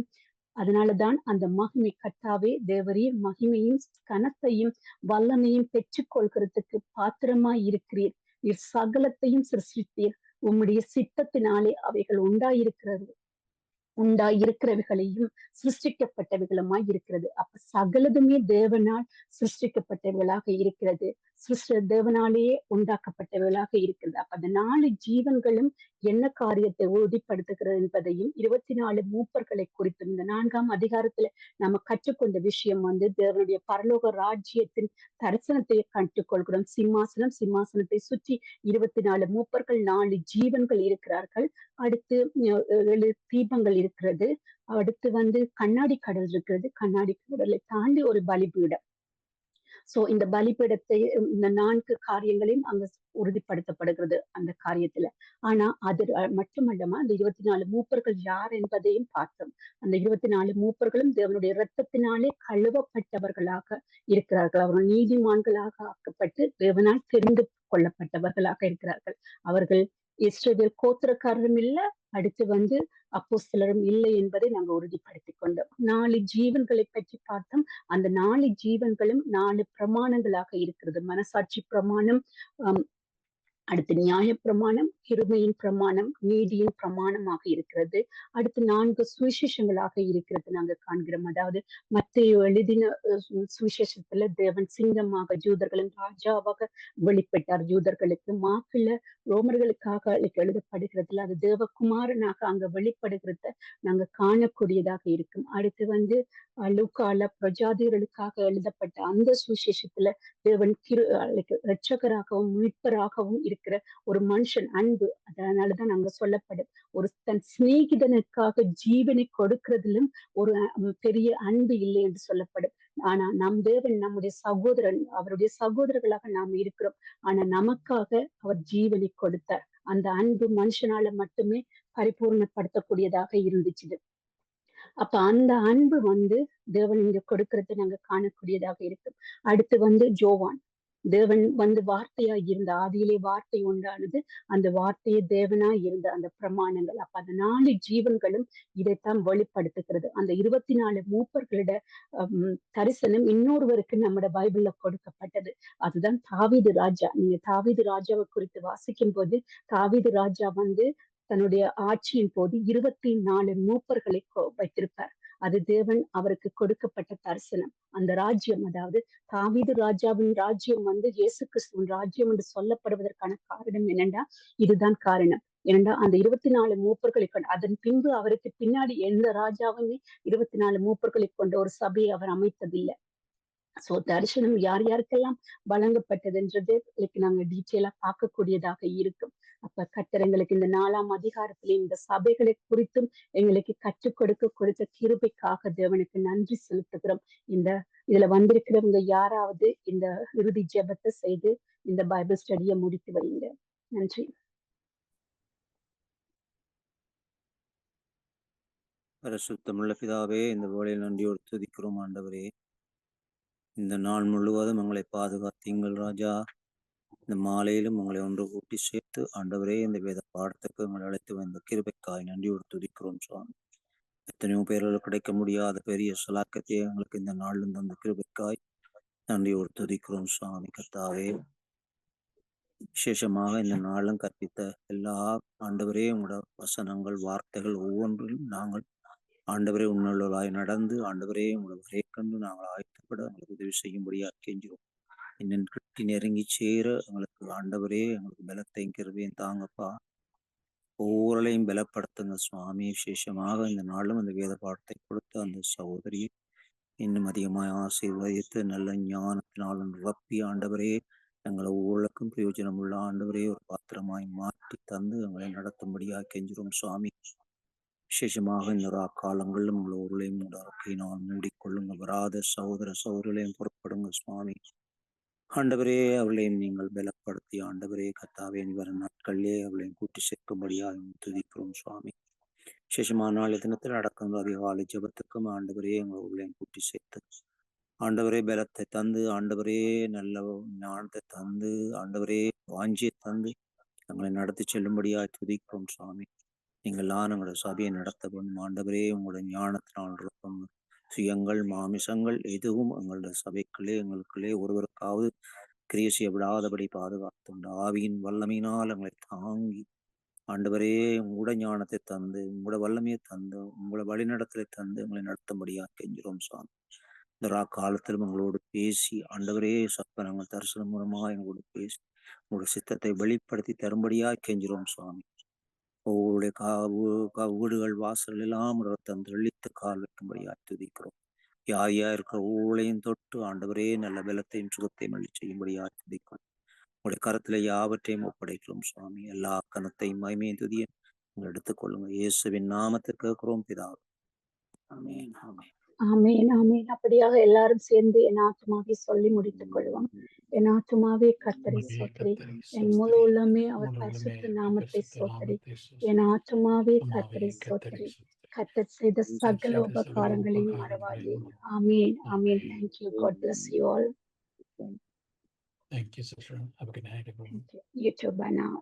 அதனாலதான் அந்த மகிமை, கர்த்தாவே தேவரீர் மகிமையும் கனத்தையும் வல்லமையும் பெற்றுக்கொள்கிறதுக்கு பாத்திரமாய் இருக்கிறீர், நீர் சகலத்தையும் சிருஷ்டித்தீர், உம்முடைய சித்தத்தினாலே அவைகள் உண்டாயிருக்கிறவைகளையும் சிருஷ்டிக்கப்பட்டவைகளுமாய் இருக்கிறது. அப்ப சகலதுமே தேவனால் சிருஷ்டிக்கப்பட்டவைகளாக இருக்கிறது, தேவனாலேயே உண்டாக்கப்பட்டவைகளாக இருக்கிறது. அப்ப அந்த 4 ஜீவன்களும் என்ன காரியத்தை உறுதிப்படுத்துகிறது என்பதையும் 24 மூப்பர்களை குறித்தும் இந்த 4ஆம் அதிகாரத்துல நம்ம கற்றுக்கொண்ட விஷயம் வந்து தேவனுடைய பரலோக ராஜ்யத்தின் தரிசனத்தை கற்றுக்கொள்கிறோம். சிம்மாசனத்தை சுற்றி 24 மூப்பர்கள், 4 ஜீவன்கள் இருக்கிறார்கள். அடுத்து 7 தீபங்கள் இருக்கிறது. அடுத்து வந்து கண்ணாடி கடல் இருக்கிறது. கண்ணாடி கடலை தாண்டி ஒரு பலிபீடம். சோ இந்த பலிபீடத்தை, இந்த 4 காரியங்களையும் அங்க உறுதிப்படுத்தப்படுகிறது அந்த காரியத்துல. ஆனா அது மட்டுமல்லாம அந்த 24 மூப்பர்கள் யார் என்பதையும் பார்த்தோம். அந்த 24 மூப்பர்களும் தேவனுடைய இரத்தத்தினாலே கழுவப்பட்டவர்களாக இருக்கிறார்கள். அவர்கள் நீதிமான்களாக ஆக்கப்பட்டு தேவனால் தெரிந்து கொள்ளப்பட்டவர்களாக இருக்கிறார்கள். அவர்கள் இஸ்ரவேல் கோத்திரக்காரரும் இல்ல, அடுத்து வந்து அப்போஸ்தலரும் இல்லை என்பதை நாங்க உறுதிப்படுத்திக் கொண்டோம். 4 ஜீவன்களை பற்றி பார்த்தோம். அந்த 4 ஜீவன்களும் 4 பிரமாணங்களாக இருக்கிறது. மனசாட்சி பிரமாணம், அடுத்து நியாய பிரமாணம், கிருபையின் பிரமாணம், நீதியின் பிரமாணமாக இருக்கிறது. அடுத்து 4 சுவிசேஷங்களாக இருக்கிறது நாங்க காண்கிறோம். அதாவது மத்தேயு எழுதின சுவிசேஷத்துல தேவன் சிங்கமாக ஜூதர்களின் ராஜாவாக வெளிப்பட்டார் யூதர்களுக்கு. மாக்குல ரோமர்களுக்காக எழுதப்படுகிறதுல அது தேவகுமாரனாக அங்க வெளிப்படுகிறத நாங்க காணக்கூடியதாக இருக்கும். அடுத்து வந்து லூக்கால பிரஜாதிகளுக்காக எழுதப்பட்ட அந்த சுவிசேஷத்துல தேவன் இரட்சகராகவும் மீட்பராகவும் இருக்கிற ஒரு மனுஷன், அன்பு. அதனாலதான் நாங்க சொல்லப்படும் ஒரு தன் சிநேகிதனுக்காக ஜீவனை கொடுக்கிறதிலும் ஒரு பெரிய அன்பு இல்லை என்று சொல்லப்படும். ஆனா நம் தேவன் நம்முடைய சகோதரன், அவருடைய சகோதரர்களாக நாம் இருக்கிறோம். ஆனா நமக்காக அவர் ஜீவனை கொடுத்தார். அந்த அன்பு மனுஷனால மட்டுமே பரிபூர்ணப்படுத்தக்கூடியதாக இருந்துச்சு. அப்ப அந்த அன்பு வந்து தேவன் இங்க கொடுக்கறது நாங்க காணக்கூடியதாக இருக்கும். அடுத்து வந்து யோவான், தேவன் வந்து வார்த்தையா இருந்த, ஆதியிலே வார்த்தை உண்டானது, அந்த வார்த்தையே தேவனாய் இருந்த அந்த பிரமாணங்கள். அப்ப அந்த 4 ஜீவன்களும் இதைத்தான் வெளிப்படுத்துகிறது. அந்த 24 மூப்பர்களிட தரிசனம் இன்னொருவருக்கு நம்மட பைபிள்ல கொடுக்கப்பட்டது. அதுதான் தாவீது ராஜா. நீங்க தாவீது ராஜாவை குறித்து வாசிக்கும் போது தாவீது ராஜா வந்து தன்னுடைய ஆட்சியின் போது 24 மூப்பர்களை வைத்திருப்பார். அது தேவன் அவருக்கு கொடுக்கப்பட்ட தரிசனம். அந்த ராஜ்யம், அதாவது தாவீது ராஜாவின் ராஜ்யம் வந்து இயேசு கிறிஸ்துவின் ராஜ்யம் என்று சொல்லப்படுவதற்கான காரணம் என்னன்னா, இதுதான் காரணம். ஏனென்றா அந்த 24 மூப்பர்களை கொண்டு, அதன் பின்பு அவருக்கு பின்னாடி எந்த ராஜாவுமே 24 மூப்பர்களை கொண்ட ஒரு சபையை அவர் அமைத்ததில்லை. சோ தரிசனம் யார் யாருக்கெல்லாம் வழங்கப்பட்டதுன்றது நாங்க டீட்டெயிலா பார்க்கக்கூடியதாக இருக்கும். அப்ப கர்த்தர் எங்களுக்கு இந்த 4ஆம் அதிகாரத்திலே இந்த சபைகளை குறித்தும் எங்களுக்கு கற்றுக் கொடுத்த கிருபைக்காக தேவனுக்கு நன்றி செலுத்துகிறோம். இதுல வந்திருக்கிறவங்க யாராவது இந்த இறுதி ஜெபத்தை செய்து இந்த பைபிள் ஸ்டடியை முடித்து வைங்க. நன்றி. பரிசுத்தமுள்ள பிதாவே, இந்த வேளையில் நன்றியோடு துதிக்கிறோம் ஆண்டவரே. இந்த நாள் முழுவதும் எங்களை பாதுகாத்தீங்கள் ராஜா. இந்த மாலையிலும் உங்களை ஒன்று கூட்டி சேர்த்து ஆண்டவரே இந்த வேத பாடத்துக்கு எங்களை அழைத்து வந்த கிருபைக்காய் நன்றியோடு துதிக்கிறோம் சுவாமி. எத்தனையோ பேர்களுக்கு கிடைக்க முடியாத பெரிய சலாக்கத்தை எங்களுக்கு இந்த நாளில் தந்த கிருபைக்காய் நன்றியோடு துதிக்கிறோம் சுவாமி. கர்த்தாவே, விசேஷமாக இந்த நாளும் கற்பித்த எல்லா ஆண்டவரே உங்களோட வசனங்கள் வார்த்தைகள் ஒவ்வொன்றிலும் நாங்கள் ஆண்டவரே உண்மையுள்ளவராய் நடந்து ஆண்டவரே உங்களை வரை கண்டு நாங்கள் ஆயத்தப்பட எங்களுக்கு உதவி செய்யும்படியாக கெஞ்சிரோம். இன்னும் கிட்டி நெருங்கி சேர எங்களுக்கு ஆண்டவரே எங்களுக்கு பலத்தையும் கிருபையும் தாங்கப்பா. ஒவ்வொருளையும் பலப்படுத்துங்க சுவாமி. விசேஷமாக இந்த நாளும் அந்த வேத பாடத்தை கொடுத்த அந்த சகோதரியை இன்னும் அதிகமாக ஆசீர்வதித்து நல்ல ஞானத்தினாலும் நிரப்பி ஆண்டவரே எங்களை ஒவ்வொருக்கும் பிரயோஜனம் உள்ள ஆண்டவரே ஒரு பாத்திரமாய் மாற்றி தந்து எங்களை நடத்தும்படியாக கெஞ்சிரோம் சுவாமி. விசேஷமாக இந்த காலங்களிலும் உங்களை ஒருளையும் நான் மூடிக்கொள்ளுங்க. வராத சகோதர சகோதரிகளையும் புறப்படுங்க சுவாமி. ஆண்டவரே அவர்களையும் நீங்கள் பலப்படுத்தி ஆண்டவரே கர்த்தாவே வரும் நாட்களிலே அவர்களையும் கூட்டி சேர்க்கும்படியாக துதிக்கிறோம் சுவாமி. விசேஷமான நாள் தினத்தில் நடக்கும் அதிகாலை ஜபத்துக்கும் ஆண்டவரே எங்கள் ஊர்களையும் கூட்டி சேர்த்து ஆண்டவரே பலத்தை தந்து ஆண்டவரே நல்ல ஞானத்தை தந்து ஆண்டவரே வாஞ்சியை தந்து எங்களை நடத்தி செல்லும்படியாக துதிக்கிறோம் சுவாமி. நீங்கள்லாம் எங்களோட சபையை நடத்த வேண்டும் ஆண்டவரே. உங்களோட ஞானத்தினால் இருக்கும் சுயங்கள் மாமிசங்கள் எதுவும் எங்களோட சபைக்குள்ளே எங்களுக்குள்ளே ஒருவருக்காவது கிரியை செய்யப்படாதபடி பாதுகாத்து ஆவியின் வல்லமையினால் எங்களை தாங்கி ஆண்டவரே உங்களோட ஞானத்தை தந்து உங்களோட வல்லமையை தந்து உங்களோட வழிநடத்தலை தந்து எங்களை நடத்தும்படியாக கெஞ்சிரோம் சுவாமி. இந்த காலத்திலும் எங்களோடு பேசி ஆண்டவரே சப்பனங்கள் தரிசனம் மூலமாக எங்களோடு பேசி உங்களோட சித்தத்தை வெளிப்படுத்தி தரும்படியாக கெஞ்சிரோம் சுவாமி. ஒவ்வொருடைய வீடுகள் வாசல் எல்லாம் தந்தளித்து கால் வைக்கும்படியாக துதிக்கிறோம். யார் இருக்கிற ஊழையும் தொட்டு ஆண்டவரே நல்ல பலத்தையும் சுகத்தையும் அள்ளி செய்யும்படியாக துதிக்கிறோம். உங்களுடைய கரத்துல யாவற்றையும் ஒப்படைக்கிறோம் சுவாமி. எல்லா கணத்தையும் மகிமையும் துதியும் எடுத்துக்கொள்ளுங்க. இயேசுவின் நாமத்தை கேட்கிறோம் பிதாவே. ஆமென். ஆமென். ஆமேன் ஆமேன். அப்படியாக எல்லாரும் சேர்ந்து என் ஆத்துமாவை சொல்லி முடித்துக் கொள்வோம். என் ஆத்துமாவே கர்த்தரை சோதரி, என் முழு உள்ளமே அவர் பரிசுத்த நாமத்தை சோதரி. என் ஆத்துமாவே கர்த்தரை சோதரி, கர்த்தர் செய்த சகல உபகாரங்களையும் மறவாதே. ஆமேன் ஆமேன். Thank you. God bless you all. Thank you, sister. Have a good night, everyone. Thank you. You too. Bye now.